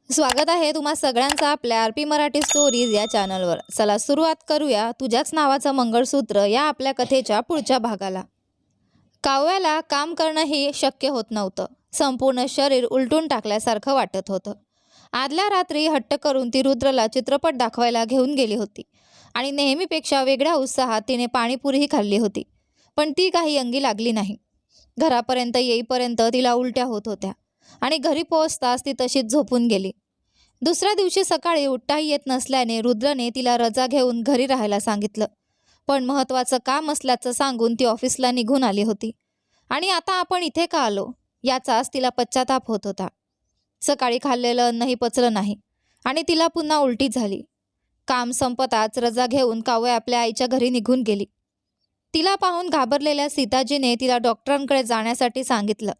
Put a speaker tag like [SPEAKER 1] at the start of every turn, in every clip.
[SPEAKER 1] स्वागत आहे तुम्हा सगळ्यांचं आपल्या आरपी मराठी स्टोरीज या चॅनलवर। चला सुरुवात करूया तुझ्याच नावाचं मंगळसूत्र या आपल्या कथेच्या पुढच्या भागाला। काव्याला काम करणंही शक्य होत नव्हतं। संपूर्ण शरीर उलटून टाकल्यासारखं वाटत होतं। आदल्या रात्री हट्ट करून ती रुद्रला चित्रपट दाखवायला घेऊन गेली होती आणि नेहमीपेक्षा वेगळ्या उत्साहात तिने पाणीपुरीही खाल्ली होती, पण ती काही अंगी लागली नाही। घरापर्यंत येईपर्यंत तिला उलट्या होत होत्या आणि घरी पोहोचताच ती तशीच झोपून गेली। दुसऱ्या दिवशी सकाळी उठताही येत नसल्याने रुद्रने तिला रजा घेऊन घरी राहायला सांगितलं, पण महत्त्वाचं काम असल्याचं सांगून ती ऑफिसला निघून आली होती आणि आता आपण इथे का आलो याचाच तिला पश्चाताप होत होता। सकाळी खाल्लेलं अन्नही पचलं नाही आणि तिला पुन्हा उलटी झाली। काम संपताच रजा घेऊन काव्य आपल्या आईच्या घरी निघून गेली। तिला पाहून घाबरलेल्या सीताजीने तिला डॉक्टरांकडे जाण्यासाठी सांगितलं।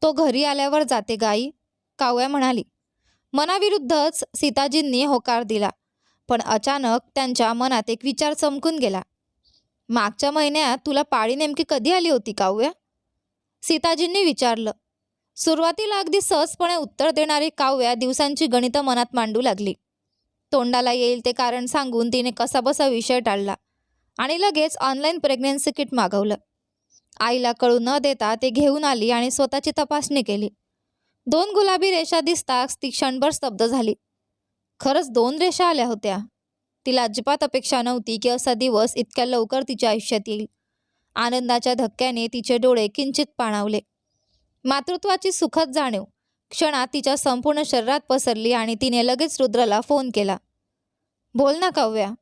[SPEAKER 1] तो घरी आल्यावर जाते गाई, काव्या म्हणाली। मनाविरुद्धच सीताजींनी होकार दिला, पण अचानक त्यांच्या मनात एक विचार चमकून गेला। मागच्या महिन्यात तुला पाळी नेमकी कधी आली होती काव्या? सीताजींनी विचारलं। सुरुवातीला अगदी सहजपणे उत्तर देणारी काव्या दिवसांची गणितं मनात मांडू लागली। तोंडाला येईल ते कारण सांगून तिने कसाबसा विषय टाळला आणि लगेच ऑनलाईन प्रेग्नन्सी किट मागवलं। आईला कळू न देता ते घेऊन आली आणि स्वतःची तपासणी केली। 2 गुलाबी रेषा दिसताच ती क्षणभर स्तब्ध झाली। खरंच 2 रेषा आल्या होत्या। तिला अजिबात अपेक्षा नव्हती की असा दिवस इतक्या लवकर तिच्या आयुष्यात येईल। आनंदाच्या धक्क्याने तिचे डोळे किंचित पाणावले। मातृत्वाची सुखद जाणीव क्षणात तिच्या संपूर्ण शरीरात पसरली आणि तिने लगेच रुद्रला फोन केला। बोल ना काव्या,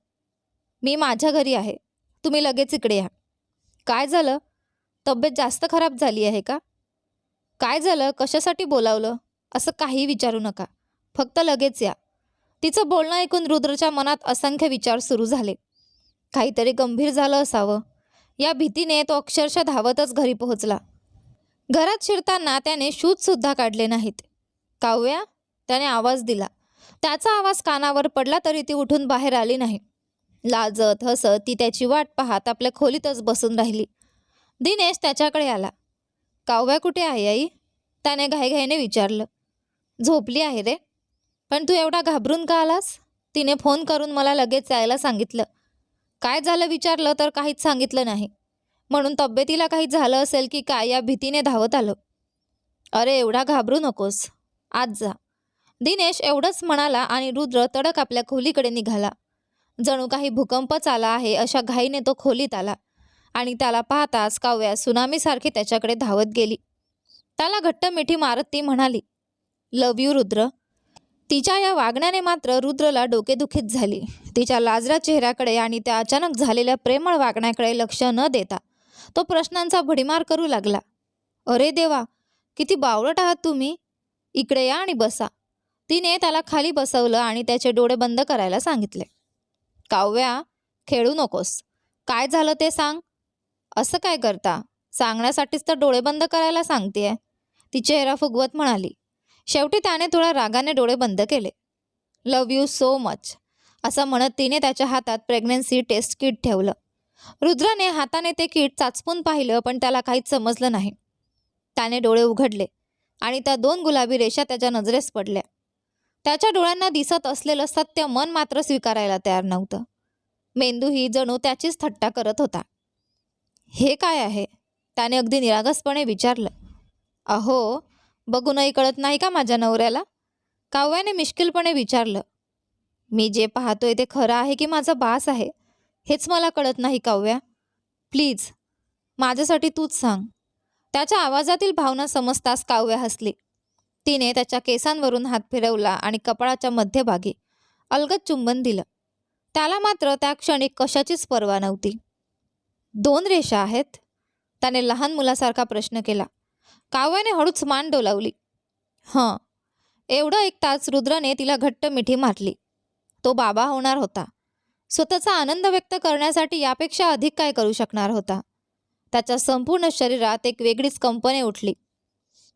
[SPEAKER 1] मी माझ्या घरी आहे, तुम्ही लगेच इकडे या। काय झालं? तब्येत जास्त खराब झाली आहे का? काय झालं, कशासाठी बोलावलं? असं काही विचारू नका, फक्त लगेच या। तिचं बोलणं ऐकून रुद्रच्या मनात असंख्य विचार सुरू झाले। काहीतरी गंभीर झालं असावं या भीतीने तो अक्षरशः धावतच घरी पोहोचला। घरात शिरताना त्याने शूजसुद्धा काढले नाहीत। काव्या, त्याने आवाज दिला। त्याचा आवाज कानावर पडला तरी ती उठून बाहेर आली नाही। लाजत हसत ती त्याची वाट पाहत आपल्या खोलीतच बसून राहिली। दिनेश त्याच्याकडे आला। काव्या कुठे आहे आई? त्याने घाईघाईने विचारलं। झोपली आहे रे, पण तू एवढा घाबरून का आलास? तिने फोन करून मला लगेच यायला सांगितलं। काय झालं विचारलं तर काहीच सांगितलं नाही, म्हणून तब्येतीला काही झालं असेल की काय या भीतीने धावत आलं। अरे एवढा घाबरू नकोस, आज जा। दिनेश एवढंच म्हणाला आणि रुद्र तडक आपल्या खोलीकडे निघाला। जणू काही भूकंपच आला आहे अशा घाईने तो खोलीत आला आणि त्याला पाहताच काव्या सुनामीसारखी त्याच्याकडे धावत गेली। त्याला घट्ट मिठी मारत ती म्हणाली, लव यू रुद्र। तिच्या या वागण्याने मात्र रुद्रला डोकेदुखीच झाली। तिच्या लाजऱ्या चेहऱ्याकडे आणि त्या अचानक झालेल्या प्रेमळ वागण्याकडे लक्ष न देता तो प्रश्नांचा भडीमार करू लागला। अरे देवा, किती बावळट आहात तुम्ही, इकडे या आणि बसा। तिने त्याला खाली बसवलं आणि त्याचे डोळे बंद करायला सांगितले। काव्या, खेळू नकोस, काय झालं ते सांग। असं काय करता, सांगण्यासाठीच तर डोळे बंद करायला सांगतेय, ती चेहरा फुगवत म्हणाली। शेवटी त्याने थोड्या रागाने डोळे बंद केले। लव यू सो मच असं म्हणत तिने त्याच्या हातात प्रेग्नन्सी टेस्ट किट ठेवलं। रुद्रने हाताने ते किट चाचपून पाहिलं, पण त्याला काहीच समजलं नाही। त्याने डोळे उघडले आणि त्या 2 गुलाबी रेषा त्याच्या नजरेस पडल्या। त्याच्या डोळ्यांना दिसत असलेलं सत्य मन मात्र स्वीकारायला तयार नव्हतं। मेंदूही जणू त्याचीच थट्टा करत होता। हे काय आहे? त्याने अगदी निरागसपणे विचारलं। अहो, बघूनही कळत नाही का माझ्या नवऱ्याला? काव्याने मिश्किलपणे विचारलं। मी जे पाहतोय ते खरं आहे की माझा बास आहे, हेच मला कळत नाही काव्या। प्लीज माझ्यासाठी तूच सांग। त्याच्या आवाजातील भावना समजताच काव्या हसली। तिने त्याच्या केसांवरून हात फिरवला आणि कपाळाच्या मध्यभागी अलगद चुंबन दिलं। त्याला मात्र त्या क्षणी कशाचीच पर्वा नव्हती। 2 रेषा आहेत? त्याने लहान मुलासारखा प्रश्न केला। काव्याने हळूच मान डोलावली। हं, एवढं ऐकताच रुद्रने तिला घट्ट मिठी मारली। तो बाबा होणार होता। स्वतःचा आनंद व्यक्त करण्यासाठी यापेक्षा अधिक काय करू शकणार होता? त्याच्या संपूर्ण शरीरात एक वेगळीच कंपने उठली।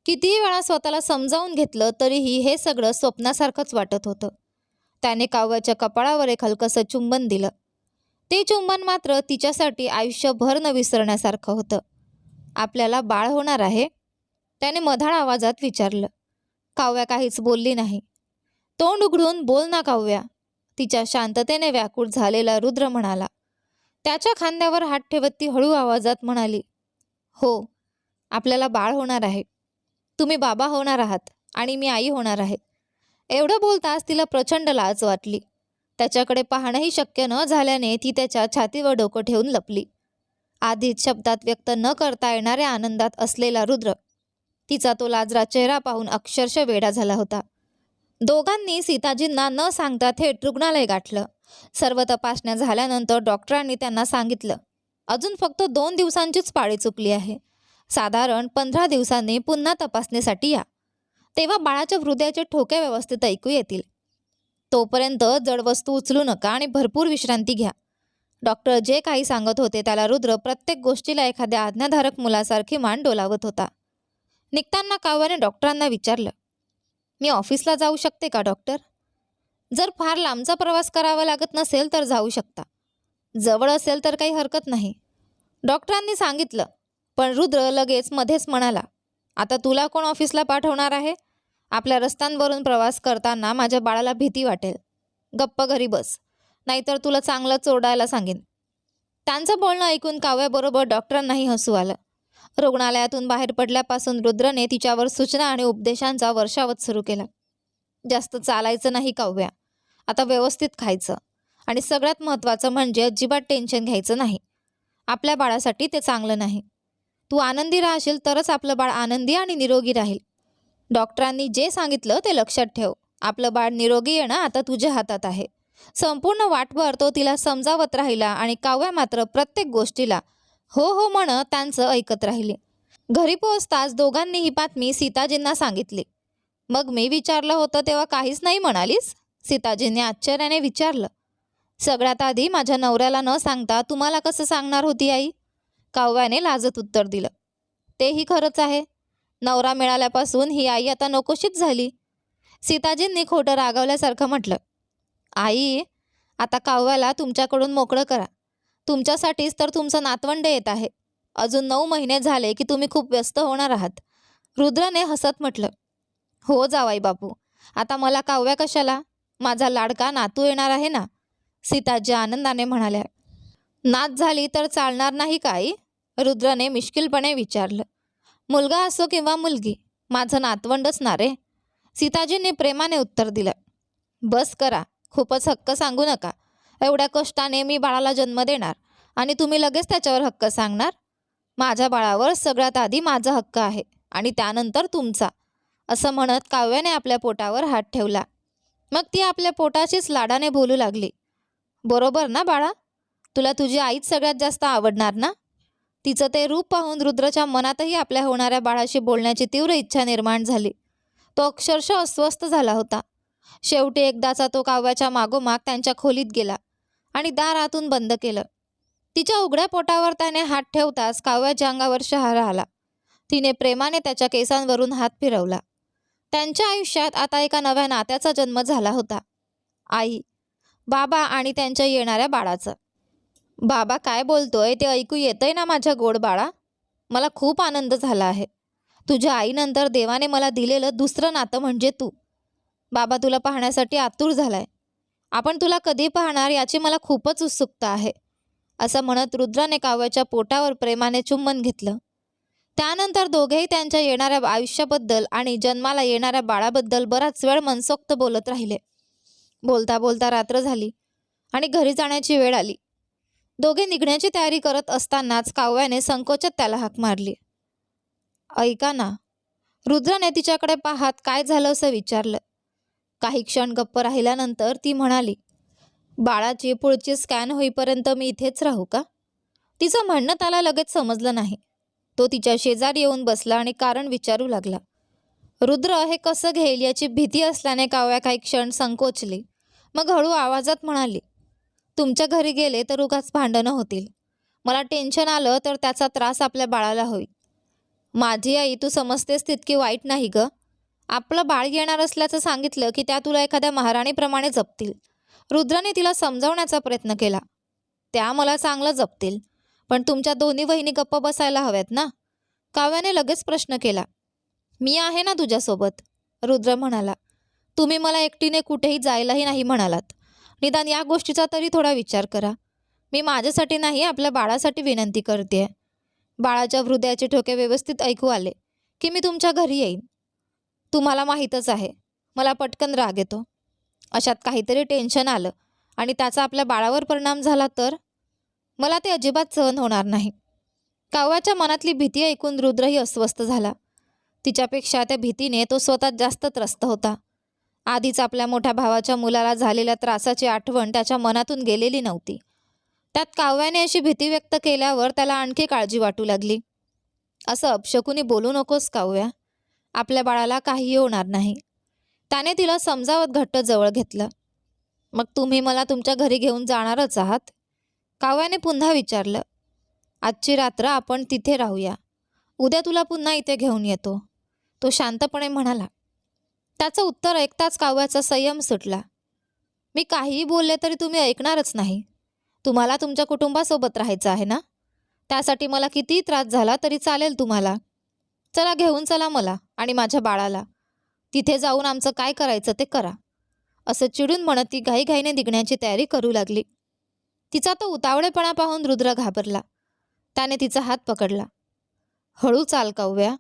[SPEAKER 1] कितीही वेळा स्वतःला समजावून घेतलं तरीही हे सगळं स्वप्नासारखंच वाटत होतं। त्याने काव्याच्या कपाळावर एक हलकसं चुंबन दिलं। ते चुंबन मात्र तिच्यासाठी आयुष्यभर न विसरण्यासारखं होतं। आपल्याला बाळ होणार आहे? त्याने मधाळ आवाजात विचारलं। काव्या काहीच बोलली नाही। तोंड उघडून बोल ना काव्या, तिच्या शांततेने व्याकुळ झालेला रुद्र म्हणाला. त्याच्या खांद्यावर हात ठेवत ती हळू आवाजात म्हणाली, हो, आपल्याला बाळ होणार आहे. तुम्ही बाबा होणार आहात आणि मी आई होणार आहे. एवढं बोलताच तिला प्रचंड लाज वाटली. त्याच्याकडे पाहणंही शक्य न झाल्याने ती त्याच्या छातीवर डोकं ठेवून लपली. आधीच शब्दात व्यक्त न करता येणाऱ्या आनंदात असलेला रुद्र तिचा तो लाजरा चेहरा पाहून अक्षरशः वेडा झाला होता. दोघांनी सीताजींना न सांगता थेट रुग्णालय गाठलं. सर्व तपासण्या झाल्यानंतर डॉक्टरांनी त्यांना सांगितलं, अजून फक्त 2 दिवसांचीच पाळी चुकली आहे. साधारण 15 दिवसांनी पुन्हा तपासणीसाठी या. तेव्हा बाळाच्या हृदयाचे ठोके व्यवस्थित ऐकू येतील. तोपर्यंत जड वस्तू उचलू नका आणि भरपूर विश्रांती घ्या. डॉक्टर जे काही सांगत होते त्याला रुद्र प्रत्येक गोष्टीला एखाद्या आज्ञाधारक मुलासारखी मान डोलावत होता. निघताना काव्याने डॉक्टरांना विचारलं, मी ऑफिसला जाऊ शकते का डॉक्टर? जर फार लांबचा प्रवास करावा लागत नसेल तर जाऊ शकता. जवळ असेल तर काही हरकत नाही, डॉक्टरांनी सांगितलं. पण रुद्र लगेच मध्येच म्हणाला, आता तुला कोण ऑफिसला पाठवणार आहे? आपल्या रस्त्यांवरून प्रवास करताना माझ्या बाळाला भीती वाटेल. गप्प घरी बस, नाहीतर तुला चांगलं चोरडायला सांगेन. त्यांचं बोलणं ऐकून काव्याबरोबर डॉक्टरांनाही हसू आलं. रुग्णालयातून बाहेर पडल्यापासून रुद्रने तिच्यावर सूचना आणि उपदेशांचा वर्षावत सुरू केला. जास्त चालायचं नाही काव्या, आता व्यवस्थित खायचं आणि सगळ्यात महत्त्वाचं म्हणजे अजिबात टेन्शन घ्यायचं नाही. आपल्या बाळासाठी ते चांगलं नाही. तू आनंदी राहशील तरच आपलं बाळ आनंदी आणि निरोगी राहील. डॉक्टरांनी जे सांगितलं ते लक्षात ठेव. आपलं बाळ निरोगी येणं आता तुझ्या हातात आहे. संपूर्ण वाटभर तो तिला समजावत राहिला आणि काव्या मात्र प्रत्येक गोष्टीला हो हो म्हणत त्यांचं ऐकत राहिली. घरी पोहोचताच दोघांनी ही बातमी सीताजींना सांगितली. मग मी विचारलं होतं तेव्हा काहीच नाही म्हणालीस? सीताजींनी आश्चर्याने विचारलं. सगळ्यात आधी माझ्या नवऱ्याला न सांगता तुम्हाला कसं सांगणार होती आई? काव्याने लाजत उत्तर दिलं. तेही खरंच आहे. नवरा मिळाल्यापासून ही आई आता नकोशीच झाली. सीताजींनी खोटं रागवल्यासारखं म्हटलं. आई, आता काव्याला तुमच्याकडून मोकळं करा. तुमच्यासाठीच तर तुमचं नातवंड येत आहे. अजून 9 महिने झाले की तुम्ही खूप व्यस्त होणार आहात. रुद्रने हसत म्हटलं. हो जावाई बापू, आता मला काव्या कशाला? माझा लाडका नातू येणार आहे ना, सीताजी आनंदाने म्हणाल्या. नात झाली तर चालणार नाही का आई? रुद्रने मिश्किलपणे विचारलं. मुलगा असो किंवा मुलगी, माझं नातवंडच ना रे, सीताजींनी प्रेमाने उत्तर दिलं. बस करा, खूपच हक्क सांगू नका. एवढ्या कष्टाने मी बाळाला जन्म देणार आणि तुम्ही लगेच त्याच्यावर हक्क सांगणार? माझ्या बाळावर सगळ्यात आधी माझा हक्क आहे आणि त्यानंतर तुमचा, असं म्हणत काव्याने आपल्या पोटावर हात ठेवला. मग ती आपल्या पोटाचीच लाडाने बोलू लागली. बरोबर ना बाळा, तुला तुझी आईच सगळ्यात जास्त आवडणार ना? तिचं ते रूप पाहून रुद्रच्या मनातही आपल्या होणाऱ्या बाळाशी बोलण्याची तीव्र इच्छा निर्माण झाली. तो अक्षरशः अस्वस्थ झाला होता. शेवटी एकदाचा तो काव्याच्या मागोमाग त्यांच्या खोलीत गेला आणि दार आतून बंद केलं. तिच्या उघड्या पोटावर त्याने हात ठेवताच काव्याच्या अंगावर शहारा आला. तिने प्रेमाने त्याच्या केसांवरून हात फिरवला. त्यांच्या आयुष्यात आता एका नव्या नात्याचा जन्म झाला होता. आई, बाबा आणि त्यांच्या येणाऱ्या बाळाचं. बाबा काय बोलतोय ते ऐकू येतंय ना माझ्या गोड बाळा? मला खूप आनंद झाला आहे. तुझ्या आईनंतर देवाने मला दिलेलं दुसरं नातं म्हणजे तू. बाबा तुला पाहण्यासाठी आतुर झालाय. आपण तुला कधी पाहणार याची मला खूपच उत्सुकता आहे, असं म्हणत रुद्राने काव्याच्या पोटावर प्रेमाने चुंबन घेतलं. त्यानंतर दोघेही त्यांच्या येणाऱ्या आयुष्याबद्दल आणि जन्माला येणाऱ्या बाळाबद्दल बराच वेळ मनसोक्त बोलत राहिले. बोलता बोलता रात्र झाली आणि घरी जाण्याची वेळ आली. दोघे निघण्याची तयारी करत असतानाच काव्याने संकोचात त्याला हाक मारली. ऐका ना, रुद्राने तिच्याकडे पाहत काय झालं असं विचारलं. काही क्षण गप्प राहिल्यानंतर ती म्हणाली, बाळाची पुढची स्कॅन होईपर्यंत मी इथेच राहू का? तिचं म्हणणं त्याला लगेच समजलं नाही. तो तिच्या शेजारी येऊन बसला आणि कारण विचारू लागला. रुद्र हे कसं घेईल याची भीती असल्याने काव्या काही क्षण संकोचली. मग हळू आवाजात म्हणाली, तुमच्या घरी गेले तर उगाच भांडणं होतील. मला टेन्शन आलं तर त्याचा त्रास आपल्या बाळाला होईल. माझी आई तू समजतेस तितकी वाईट नाही ग. आपलं बाळ येणार असल्याचं सांगितलं की त्या तुला एखाद्या महाराणीप्रमाणे जपतील. रुद्राने तिला समजावण्याचा प्रयत्न केला. त्या मला चांगलं जपतील, पण तुमच्या दोन्ही बहिणी गप्प बसायला हव्यात ना? काव्याने लगेच प्रश्न केला. मी आहे ना तुझ्यासोबत, रुद्र म्हणाला. तुम्ही मला एकटीने कुठेही जायलाही नाही म्हणालात. निदान या गोष्टीचा तरी थोडा विचार करा. मी माझ्यासाठी नाही, आपल्या बाळासाठी विनंती करते. बाळाच्या हृदयाचे ठोके व्यवस्थित ऐकू आले की मी तुमच्या घरी येईन. तुम्हाला माहीतच आहे, मला पटकन राग येतो. अशात काहीतरी टेन्शन आलं आणि त्याचा आपल्या बाळावर परिणाम झाला तर मला ते अजिबात सहन होणार नाही. काव्याच्या मनातली भीती ऐकून रुद्रही अस्वस्थ झाला. तिच्यापेक्षा त्या भीतीने तो स्वतः जास्त त्रस्त होता. आधीच आपल्या मोठ्या भावाच्या मुलाला झालेल्या त्रासाची आठवण त्याच्या मनातून गेलेली नव्हती. त्यात काव्याने अशी भीती व्यक्त केल्यावर त्याला आणखी काळजी वाटू लागली. असं अपशकुनी बोलू नकोस काव्या, आपल्या बाळाला काहीही होणार नाही. त्याने तिला समजावत घट्ट जवळ घेतलं. मग तुम्ही मला तुमच्या घरी घेऊन जाणारच आहात? काव्याने पुन्हा विचारलं. आजची रात्र आपण तिथे राहूया, उद्या तुला पुन्हा इथे घेऊन येतो, तो शांतपणे म्हणाला. त्याचं उत्तर ऐकताच काव्याचा संयम सुटला. मी काहीही बोलले तरी तुम्ही ऐकणारच नाही. तुम्हाला तुमच्या कुटुंबासोबत राहायचं आहे ना? त्यासाठी मला कितीही त्रास झाला तरी चालेल तुम्हाला. चला, घेऊन चला मला आणि माझ्या बाळाला. तिथे जाऊन आमचं काय करायचं ते करा. असं चिडून म्हणत ती घाईघाईने निघण्याची तयारी करू लागली. तिचा तो उतावळेपणा पाहून रुद्र घाबरला. त्याने तिचा हात पकडला. हळू चाल काव्या.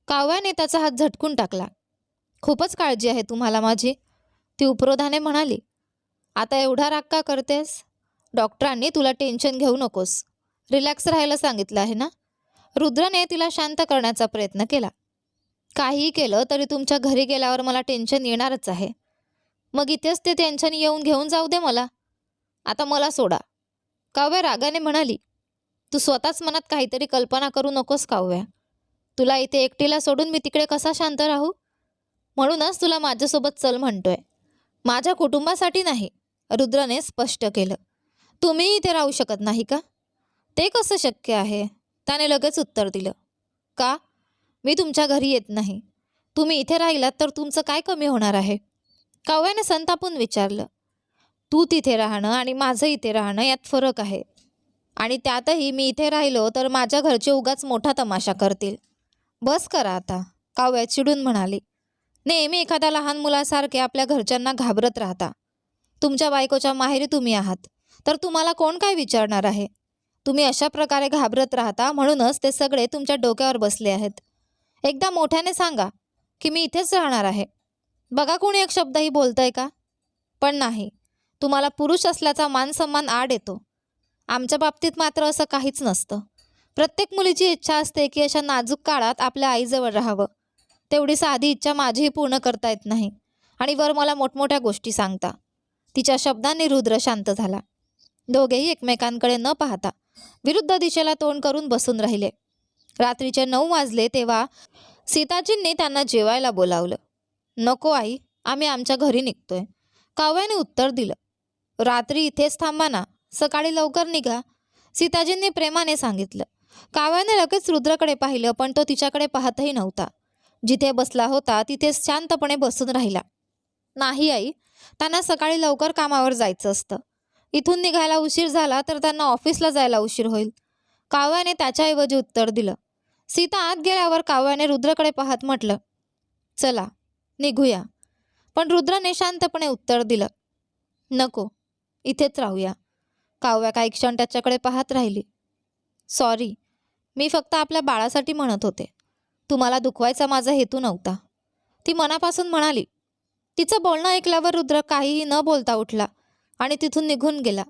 [SPEAKER 1] काव्याने त्याचा हात झटकून टाकला. खूपच काळजी आहे तुम्हाला माझी, ती उपरोधाने म्हणाली. आता एवढा राग का करतेस? डॉक्टरांनी तुला टेन्शन घेऊ नकोस, रिलॅक्स राहायला सांगितलं आहे ना? रुद्रने तिला शांत करण्याचा प्रयत्न केला. काहीही केलं तरी तुमच्या घरी गेल्यावर मला टेन्शन येणारच आहे. मग इथेच ते टेन्शन येऊन घेऊन जाऊ दे मला. आता मला सोडा, काव्या रागाने म्हणाली. तू स्वतःच मनात काहीतरी कल्पना करू नकोस काव्या. तुला इथे एकटीला सोडून मी तिकडे कसा शांत राहू? म्हणूनच तुला माझ्यासोबत चल म्हणतोय, माझ्या कुटुंबासाठी नाही, रुद्रने स्पष्ट केलं. तुम्ही इथे राहू शकत नाही का? ते कसं शक्य आहे? त्याने लगेच उत्तर दिलं. का? मी तुमच्या घरी येत नाही. तुम्ही इथे राहिलात तर तुमचं काय कमी होणार आहे? काव्याने संतापून विचारलं. तू तिथे राहणं आणि माझं इथे राहणं यात फरक आहे. आणि त्यातही मी इथे राहिलो तर माझ्या घरचे उगाच मोठा तमाशा करतील. बस करा आता, काव्या चिडून म्हणाली. नेहमी एखाद्या लहान मुलासारखे आपल्या घरच्यांना घाबरत राहता. तुमच्या बायकोच्या माहेरी तुम्ही आहात तर तुम्हाला कोण काय विचारणार आहे? तुम्ही अशा प्रकारे घाबरत राहता म्हणूनच ते सगळे तुमच्या डोक्यावर बसले आहेत. एकदा मोठ्याने सांगा की मी इथेच राहणार आहे. बघा, कोणी एक शब्दही बोलतंय का? पण नाही, तुम्हाला पुरुष असल्याचा मानसन्मान आड येतो. आमच्या बाबतीत मात्र असं काहीच नसतं. प्रत्येक मुलीची इच्छा असते की अशा नाजूक काळात आपल्या आईजवळ राहावं. तेवढी साधी इच्छा माझीही पूर्ण करता येत नाही आणि वर मला मोठमोठ्या गोष्टी सांगता. तिच्या शब्दांनी रुद्र शांत झाला. दोघेही एकमेकांकडे न पाहता विरुद्ध दिशेला तोंड करून बसून राहिले. रात्रीचे 9 वाजले तेव्हा सीताजींनी त्यांना जेवायला बोलावलं. नको आई, आम्ही आमच्या घरी निघतोय, काव्याने उत्तर दिलं. रात्री इथेच थांबा ना, सकाळी लवकर निघा, सीताजींनी प्रेमाने सांगितलं. काव्याने लगेच रुद्रकडे पाहिलं पण तो तिच्याकडे पाहतही नव्हता. जिथे बसला होता तिथेच शांतपणे बसून राहिला. नाही आई, त्यांना सकाळी लवकर कामावर जायचं असतं. इथून निघायला उशीर झाला तर त्यांना ऑफिसला जायला उशीर होईल, काव्याने त्याच्याऐवजी उत्तर दिलं. सीता आत गेल्यावर काव्याने रुद्रकडे पाहत म्हटलं. चला निघूया. पण रुद्रने शांतपणे उत्तर दिलं. नको, इथेच राहूया. काव्या काही क्षण त्याच्याकडे पाहत राहिली. सॉरी, मी फक्त आपल्या बाळासाठी म्हणत होते, तुम्हाला दुखवायचा माझा हेतू नव्हता, ती मनापासून म्हणाली. तिचं बोलणं ऐकल्यावर रुद्र काहीही न बोलता उठला आणि तिथून निघून गेला.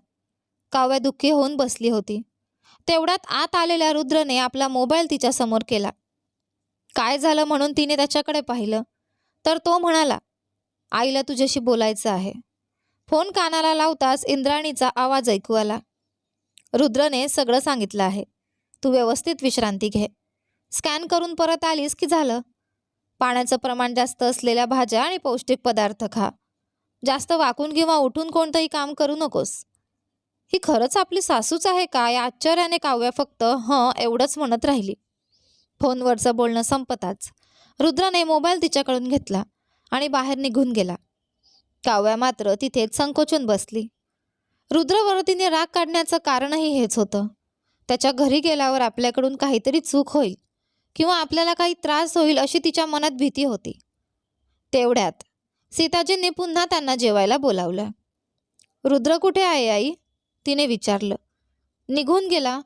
[SPEAKER 1] काव्या दुःखी होऊन बसली होती. तेवढ्यात आत आलेल्या रुद्रने आपला मोबाईल तिच्यासमोर केला. काय झालं म्हणून तिने त्याच्याकडे पाहिलं तर तो म्हणाला, आईला तुझ्याशी बोलायचं आहे. फोन कानाला लावताच इंद्राणीचा आवाज ऐकू आला. रुद्रने सगळं सांगितलं आहे. तू व्यवस्थित विश्रांती घे. स्कॅन करून परत आलीस की झालं. पाण्याचं प्रमाण जास्त असलेल्या भाज्या आणि पौष्टिक पदार्थ खा. जास्त वाकून किंवा उठून कोणतंही काम करू नकोस. ही खरंच आपली सासूच आहे का, या आश्चर्याने काव्या फक्त हं एवढंच म्हणत राहिली. फोनवरचं बोलणं संपताच रुद्रने मोबाईल तिच्याकडून घेतला आणि बाहेर निघून गेला. काव्या मात्र तिथेच संकोचून बसली. रुद्रवर तिने राग काढण्याचं कारणही हेच होतं. त्याच्या घरी गेल्यावर आपल्याकडून काहीतरी चूक होईल किंवा आपल्याला काही त्रास होईल अशी तिच्या मनात भीती होती. तेवढ्यात सीताजींनी पुन्हा त्यांना जेवायला बोलावलं. रुद्र कुठे आहे आई? तिने विचारलं. निघून गेला,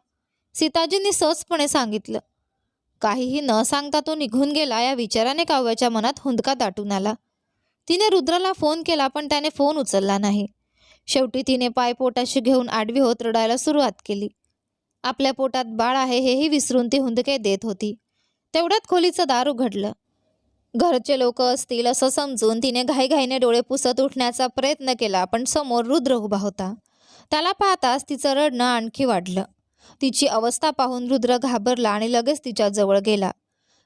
[SPEAKER 1] सीताजींनी सहजपणे सांगितलं. काहीही न सांगता तो निघून गेला या विचाराने काव्याच्या मनात हुंदका दाटून आला. तिने रुद्रला फोन केला पण त्याने फोन उचलला नाही. शेवटी तिने पाय पोटाशी घेऊन आडवी होत रडायला सुरुवात केली. आपल्या पोटात बाळ आहे हेही विसरून ती हुंदके देत होती. तेवढ्यात खोलीचं दार उघडलं. घरचे लोक असतील असं समजून तिने घाईघाईने डोळे पुसत उठण्याचा प्रयत्न केला पण समोर रुद्र उभा होता. त्याला पाहताच तिचं रडणं आणखी वाढलं. तिची अवस्था पाहून रुद्र घाबरला आणि लगेच तिच्या जवळ गेला.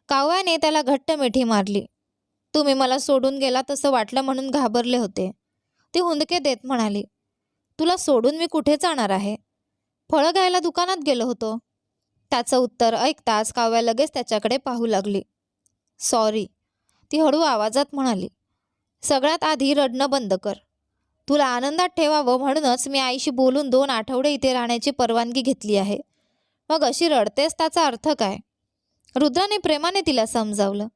[SPEAKER 1] काव्याने त्याला घट्ट मिठी मारली. तुम्ही मला सोडून गेला तसं वाटलं म्हणून घाबरले होते, ती हुंदके देत म्हणाली. तुला सोडून मी कुठे जाणार आहे? फळं घ्यायला दुकानात गेलो होतो. त्याचं उत्तर ऐकताच काव्या लगेच त्याच्याकडे पाहू लागली. सॉरी, ती हळू आवाजात म्हणाली. सगळ्यात आधी रडणं बंद कर. तुला आनंदात ठेवावं म्हणूनच मी आईशी बोलून 2 आठवडे इथे राहण्याची परवानगी घेतली आहे. मग अशी रडतेस त्याचा अर्थ काय? रुद्राने प्रेमाने तिला समजावलं.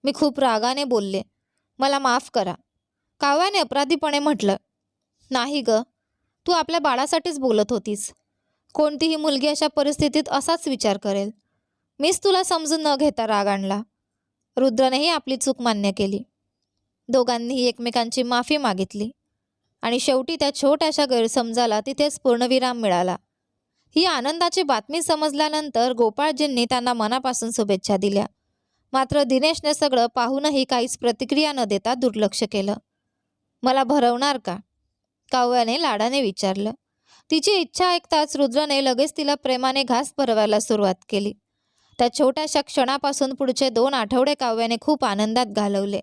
[SPEAKER 1] मी खूप रागाने बोलले, मला माफ करा, काव्याने अपराधीपणे म्हटलं. नाही ग, तू आपल्या बाळासाठीच बोलत होतीस. कोणतीही मुलगी अशा परिस्थितीत असाच विचार करेल. मीच तुला समजून न घेता राग आणला. रुद्रानेही आपली चूक मान्य केली. दोघांनीही एकमेकांची माफी मागितली आणि शेवटी त्या छोट्याशा गैरसमजाला तिथेच पूर्णविराम मिळाला. ही आनंदाची बातमी समजल्यानंतर गोपाळजींनी त्यांना मनापासून शुभेच्छा दिल्या. मात्र दिनेशने सगळं पाहूनही काहीच प्रतिक्रिया न देता दुर्लक्ष केलं. मला भरवणार का? काव्याने लाडाने विचारलं. तिची इच्छा ऐकताच रुद्राने लगेच तिला प्रेमाने घास भरवायला सुरुवात केली. त्या छोट्याशा क्षणापासून पुढचे 2 आठवडे काव्याने खूप आनंदात घालवले.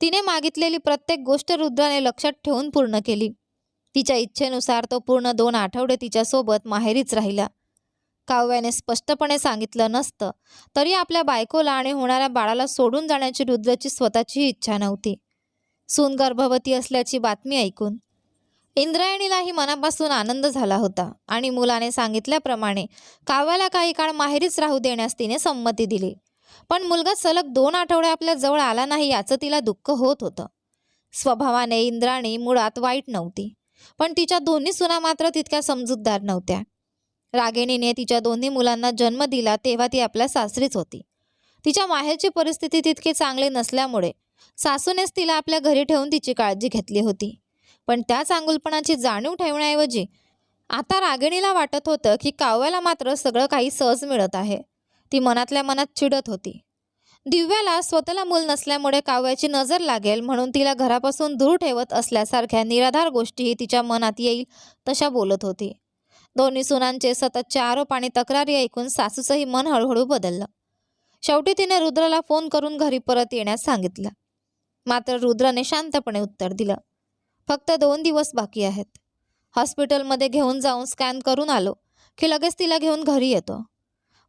[SPEAKER 1] तिने मागितलेली प्रत्येक गोष्ट रुद्राने लक्षात ठेवून पूर्ण केली. तिच्या इच्छेनुसार तो पूर्ण 2 आठवडे तिच्यासोबत माहेरीच राहिला. काव्याने स्पष्टपणे सांगितलं नसतं तरी आपल्या बायकोला आणि होणाऱ्या बाळाला सोडून जाण्याची रुद्राची स्वतःची इच्छा नव्हती. सून गर्भवती असल्याची बातमी ऐकून इंद्रायणीलाही मनापासून आनंद झाला होता आणि मुलाने सांगितल्याप्रमाणे काव्याला काही काळ माहेरीच राहू देण्यास तिने संमती दिली. पण मुलगा सलग 2 आठवडे आपल्या जवळ आला नाही याचं तिला दुःख होत होतं. स्वभावाने इंद्राणी मुळात वाईट नव्हती, पण तिच्या दोन्ही सुना मात्र तितक्या समजूतदार नव्हत्या. रागिणीने तिच्या दोन्ही मुलांना जन्म दिला तेव्हा ती आपल्या सासरीच होती. तिच्या माहेरची परिस्थिती तितकी चांगली नसल्यामुळे सासूनेच तिला आपल्या घरी ठेवून तिची काळजी घेतली होती. पण त्या चांगुलपणाची जाणीव ठेवण्याऐवजी आता रागिणीला वाटत होतं की काव्याला मात्र सगळं काही सहज मिळत आहे. ती मनातल्या मनात चिडत होती. दिव्याला स्वतःला मूल नसल्यामुळे काव्याची नजर लागेल म्हणून तिला घरापासून दूर ठेवत असल्यासारख्या निराधार गोष्टीही तिच्या मनात येईल तशा बोलत होती. दोन्ही सुनांचे सततचे आरोप आणि तक्रारी ऐकून सासूचंही मन हळूहळू बदललं. शेवटी तिने रुद्रला फोन करून घरी परत येण्यास सांगितलं. मात्र रुद्रने शांतपणे उत्तर दिलं, फक्त 2 दिवस बाकी आहेत. हॉस्पिटलमध्ये घेऊन जाऊन स्कॅन करून आलो की लगेच तिला घेऊन घरी येतो.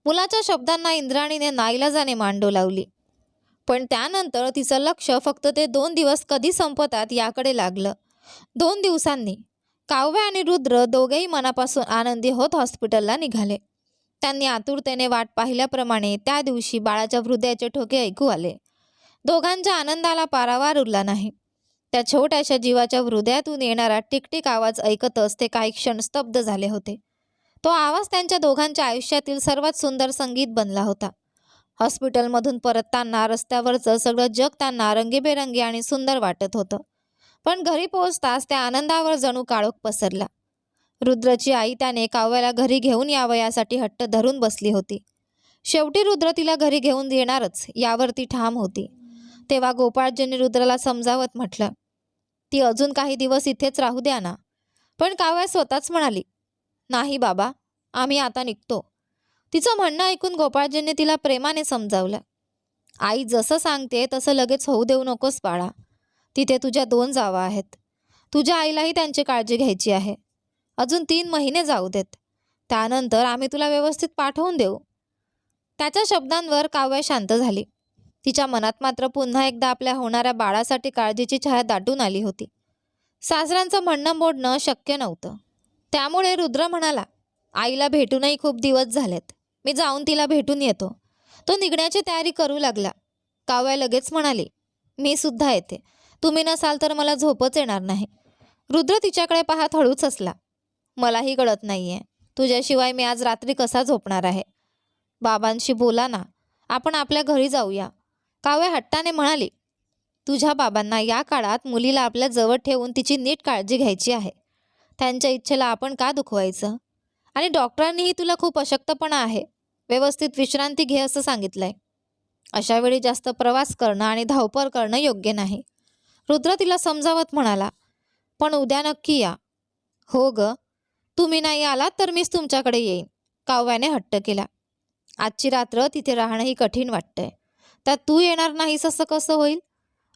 [SPEAKER 1] मुलाच्या शब्दांना इंद्राणीने नाईलाजाने मान डोलावली. पण त्यानंतर तिचं लक्ष फक्त ते 2 दिवस कधी संपतात याकडे लागलं. 2 दिवसांनी काव्य आणि रुद्र दोघेही मनापासून आनंदी होत हॉस्पिटलला निघाले. त्यांनी आतुरतेने वाट पाहिल्याप्रमाणे त्या दिवशी बाळाच्या हृदयाचे ठोके ऐकू आले. दोघांच्या आनंदाला पारावार उरला नाही. त्या छोट्याशा जीवाच्या हृदयातून येणारा टिकटिक आवाज ऐकतच ते काही क्षण स्तब्ध झाले होते. तो आवाज त्यांच्या दोघांच्या आयुष्यातील सर्वात सुंदर संगीत बनला होता. हॉस्पिटलमधून परतताना रस्त्यावरचं सगळं जग त्यांना रंगीबेरंगी आणि सुंदर वाटत होतं. पण घरी पोहोचताच त्या आनंदावर जणू काळोख पसरला. रुद्रची आई त्याने काव्याला घरी घेऊन यावं यासाठी हट्ट धरून बसली होती. शेवटी रुद्र तिला घरी घेऊन येणारच यावर ती ठाम होती. तेव्हा गोपाळजींनी रुद्रला समजावत म्हटलं, ती अजून काही दिवस इथेच राहू द्या ना. पण काव्या स्वतःच म्हणाली, नाही बाबा, आम्ही आता निघतो. तिचं म्हणणं ऐकून गोपाळजींनी तिला प्रेमाने समजावलं. आई जसं सांगते तसं लगेच होऊ देऊ नकोस बाळा. तिथे तुझ्या 2 जावा आहेत. तुझ्या आईलाही त्यांची काळजी घ्यायची आहे. अजून 3 महिने जाऊ देत. त्यानंतर आम्ही तुला व्यवस्थित पाठवून देऊ. त्याच्या शब्दांवर काव्या शांत झाली. तिच्या मनात मात्र पुन्हा एकदा आपल्या होणाऱ्या बाळासाठी काळजीची छाया दाटून आली होती. सासऱ्यांचं म्हणणं मोडणं शक्य नव्हतं. त्यामुळे रुद्र म्हणाला, आईला भेटूनही खूप दिवस झालेत. मी जाऊन तिला भेटून येतो. तो निघण्याची तयारी करू लागला. काव्या लगेच म्हणाली, मी सुद्धा येते. तुम्ही नसाल तर मला झोपच येणार नाही. रुद्र तिच्याकडे पाहत हळूच हसला. मलाही कळत नाहीये तुझ्याशिवाय मी आज रात्री कसा झोपणार आहे. बाबांशी बोला ना, आपण आपल्या घरी जाऊया, काव्या हट्टाने म्हणाली. तुझ्या बाबांना या काळात मुलीला आपल्या जवळ ठेवून तिची नीट काळजी घ्यायची आहे. त्यांच्या इच्छेला आपण का दुखवायचं? आणि डॉक्टरांनीही तुला खूप अशक्तपणा आहे, व्यवस्थित विश्रांती घे असं सांगितलंय. अशा वेळी जास्त प्रवास करणं आणि धावपळ करणं योग्य नाही. रुद्र तिला समजावत म्हणाला. पण उद्या नक्की या. हो ग, तुम्ही नाही आलात तर मीच तुमच्याकडे येईन, काव्याने हट्ट केला. आजची रात्र तिथे राहणंही कठीण वाटतंय, त्यात तू येणार नाहीस असं कसं होईल?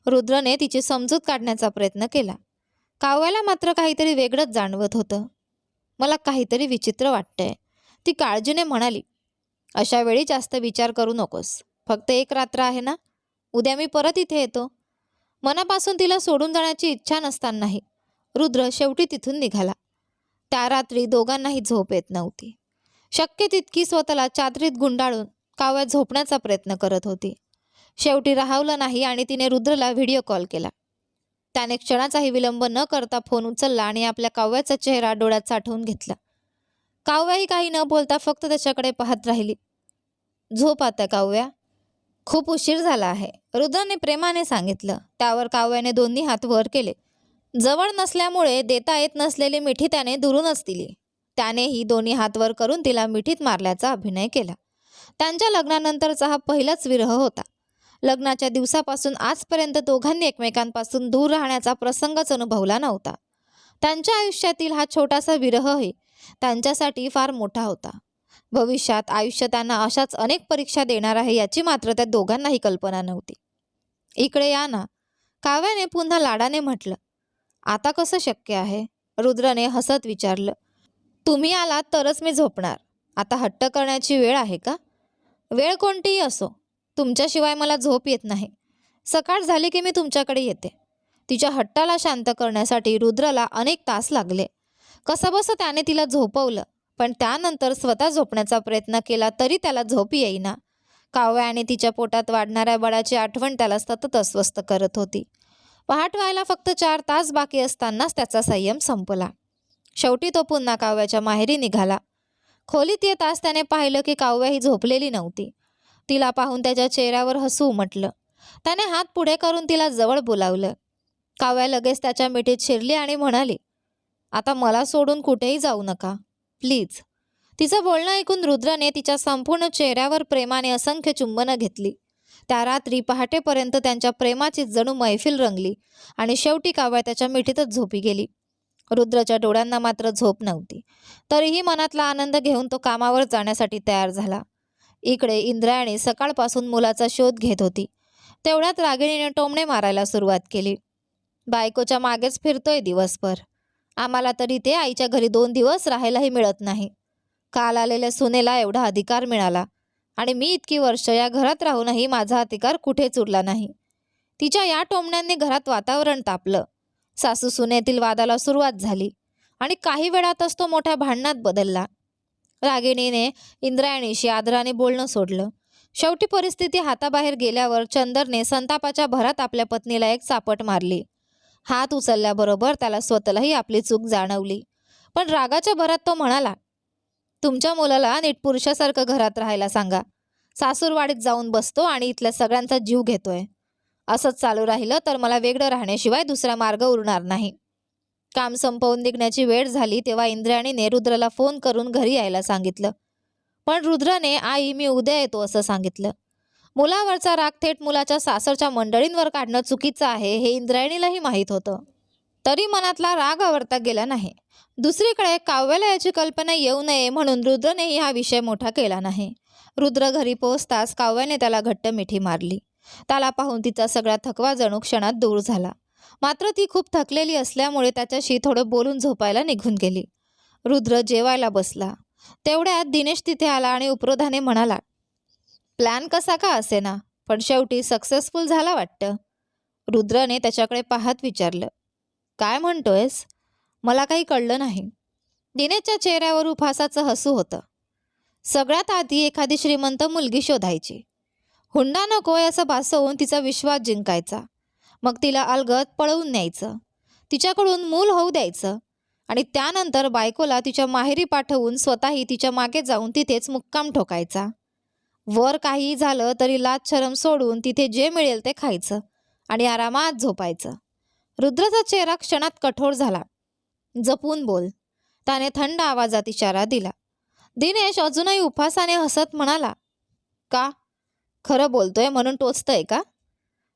[SPEAKER 1] रुद्रने तिची समजूत काढण्याचा प्रयत्न केला. काव्याला मात्र काहीतरी वेगळंच जाणवत होतं. मला काहीतरी विचित्र वाटतंय, ती काळजीने म्हणाली. अशा वेळी जास्त विचार करू नकोस, फक्त एक रात्र आहे ना, उद्या मी परत इथे येतो. मनापासून तिला सोडून जाण्याची इच्छा नसतानाही रुद्र शेवटी तिथून निघाला. त्या रात्री दोघांनाही झोप येत नव्हती. शक्य तितकी स्वतःला चादरीत गुंडाळून काव्या झोपण्याचा प्रयत्न करत होती. शेवटी राहवलं नाही आणि तिने रुद्रला व्हिडिओ कॉल केला. त्याने क्षणाचाही विलंब न करता फोन उचलला आणि आपल्या काव्याचा चेहरा डोळ्यात साठवून घेतला. काव्याही काही न बोलता फक्त त्याच्याकडे पाहत राहिली. झोप आता काव्या, खूप उशीर झाला आहे, रुद्राने प्रेमाने सांगितलं. त्यावर काव्याने दोन्ही हात वर केले. जवळ नसल्यामुळे देता येत नसलेली मिठी त्याने दुरूनच दिली. त्यानेही दोन्ही हात वर करून तिला मिठीत मारल्याचा अभिनय केला. त्यांच्या लग्नानंतरचा हा पहिलाच विरह होता. लग्नाच्या दिवसापासून आजपर्यंत दोघांनी एकमेकांपासून दूर राहण्याचा प्रसंगच अनुभवला नव्हता. त्यांच्या आयुष्यातील हा छोटासा विरहही त्यांच्यासाठी फार मोठा होता. भविष्यात आयुष्य त्यांना अशाच अनेक परीक्षा देणार आहे याची मात्र त्या दोघांनाही कल्पना नव्हती. इकडे या ना, काव्याने पुन्हा लाडाने म्हटलं. आता कसं शक्य आहे? रुद्रने हसत विचारलं. तुम्ही आलात तरच मी झोपणार. आता हट्ट करण्याची वेळ आहे का? वेळ कोणतीही असो, तुमच्याशिवाय मला झोप येत नाही. सकाळ झाली की मी तुमच्याकडे येते. तिच्या हट्टाला शांत करण्यासाठी रुद्रला अनेक तास लागले. कसंबसं त्याने तिला झोपवलं, पण त्यानंतर स्वतः झोपण्याचा प्रयत्न केला तरी त्याला झोप येईना. काव्या आणि तिच्या पोटात वाढणाऱ्या बाळाची आठवण त्याला सतत अस्वस्थ करत होती. पहाट व्हायला फक्त 4 तास बाकी असतानाच त्याचा संयम संपला. शेवटी तो पुन्हा काव्याच्या माहेरी निघाला. खोलीत येताच त्याने पाहिलं की काव्या ही झोपलेली नव्हती. तिला पाहून त्याच्या चेहऱ्यावर हसू उमटलं. त्याने हात पुढे करून तिला जवळ बोलावलं. काव्या लगेच त्याच्या मिठीत शिरली आणि म्हणाली, आता मला सोडून कुठेही जाऊ नका, प्लीज. तिचं बोलणं ऐकून रुद्रने तिच्या संपूर्ण चेहऱ्यावर प्रेमाने असंख्य चुंबनं घेतली. त्या रात्री पहाटेपर्यंत त्यांच्या प्रेमाची जणू मैफिल रंगली आणि शेवटी काव्या त्याच्या मिठीतच झोपी गेली. रुद्रच्या डोळ्यांना मात्र झोप नव्हती. तरीही मनातला आनंद घेऊन तो कामावर जाण्यासाठी तयार झाला. इकडे इंद्रायणी सकाळपासून मुलाचा शोध घेत होती. तेवढ्यात रागिणीने टोमणे मारायला सुरुवात केली. बायकोच्या मागेच फिरतोय दिवसभर. आम्हाला तरी ते आईच्या घरी 2 दिवस राहायलाही मिळत नाही. काल आलेल्या सुनेला एवढा अधिकार मिळाला आणि मी इतकी वर्ष या घरात राहूनही माझा अधिकार कुठेच उरला नाही. तिच्या या टोमण्यांनी घरात वातावरण तापलं. सासू सुनेतील वादाला सुरुवात झाली आणि काही वेळातच तो मोठ्या भांडणात बदलला. रागिणीने इंद्रायणीशी आदराने बोलणं सोडलं. शेवटी परिस्थिती हाताबाहेर गेल्यावर चंदरने संतापाच्या भरात आपल्या पत्नीला एक चापट मारली. हात उचलल्याबरोबर त्याला स्वतःलाही आपली चूक जाणवली. पण रागाच्या भरात तो म्हणाला, तुमच्या मुलाला नीट पुरुषासारखं घरात राहायला सांगा. सासूरवाडीत जाऊन बसतो आणि इथल्या सगळ्यांचा जीव घेतोय. असंच चालू राहिलं तर मला वेगळं राहण्याशिवाय दुसरा मार्ग उरणार नाही. काम संपवून निघण्याची वेळ झाली तेव्हा इंद्रायणीने रुद्रला फोन करून घरी यायला सांगितलं. पण रुद्रने आई मी उद्या येतो असं सांगितलं. मुलावरचा राग थेट मुलाच्या सासरच्या मंडळींवर काढणं चुकीचं आहे हे इंद्रायणीलाही माहीत होतं. तरी मनातला राग आवरता गेला नाही. दुसरीकडे काव्याला याची कल्पना येऊ नये म्हणून रुद्रनेही हा विषय मोठा केला नाही. रुद्र घरी पोहोचताच काव्याने त्याला घट्ट मिठी मारली. त्याला पाहून तिचा सगळा थकवा जणू क्षणात दूर झाला. मात्र ती खूप थकलेली असल्यामुळे त्याच्याशी थोडं बोलून झोपायला निघून गेली. रुद्र जेवायला बसला. तेवढ्यात दिनेश तिथे आला आणि उपरोधाने म्हणाला, प्लॅन कसा का असेना पण शेवटी सक्सेसफुल झाला वाटतं. रुद्रने त्याच्याकडे पाहत विचारलं, काय म्हणतोयस? मला काही कळलं नाही. दिनेशच्या चेहऱ्यावर उपहासाचं हसू होतं. सगळ्यात आधी एखादी श्रीमंत मुलगी शोधायची. हुंडा नको याचं भासवून तिचा विश्वास जिंकायचा. मग तिला अलगद पळवून न्यायचं, तिच्याकडून मूल होऊ द्यायचं आणि त्यानंतर बायकोला तिच्या माहेरी पाठवून स्वतःही तिच्या मागे जाऊन तिथेच मुक्काम ठोकायचा. वर काहीही झालं तरी लाज शरम सोडून तिथे जे मिळेल ते खायचं आणि आरामात झोपायचं. रुद्राचा चेहरा क्षणात कठोर झाला. जपून बोल, त्याने थंड आवाजात इशारा दिला. दिनेश अजूनही उपहासाने हसत म्हणाला, का? खरं बोलतोय म्हणून टोचतंय का?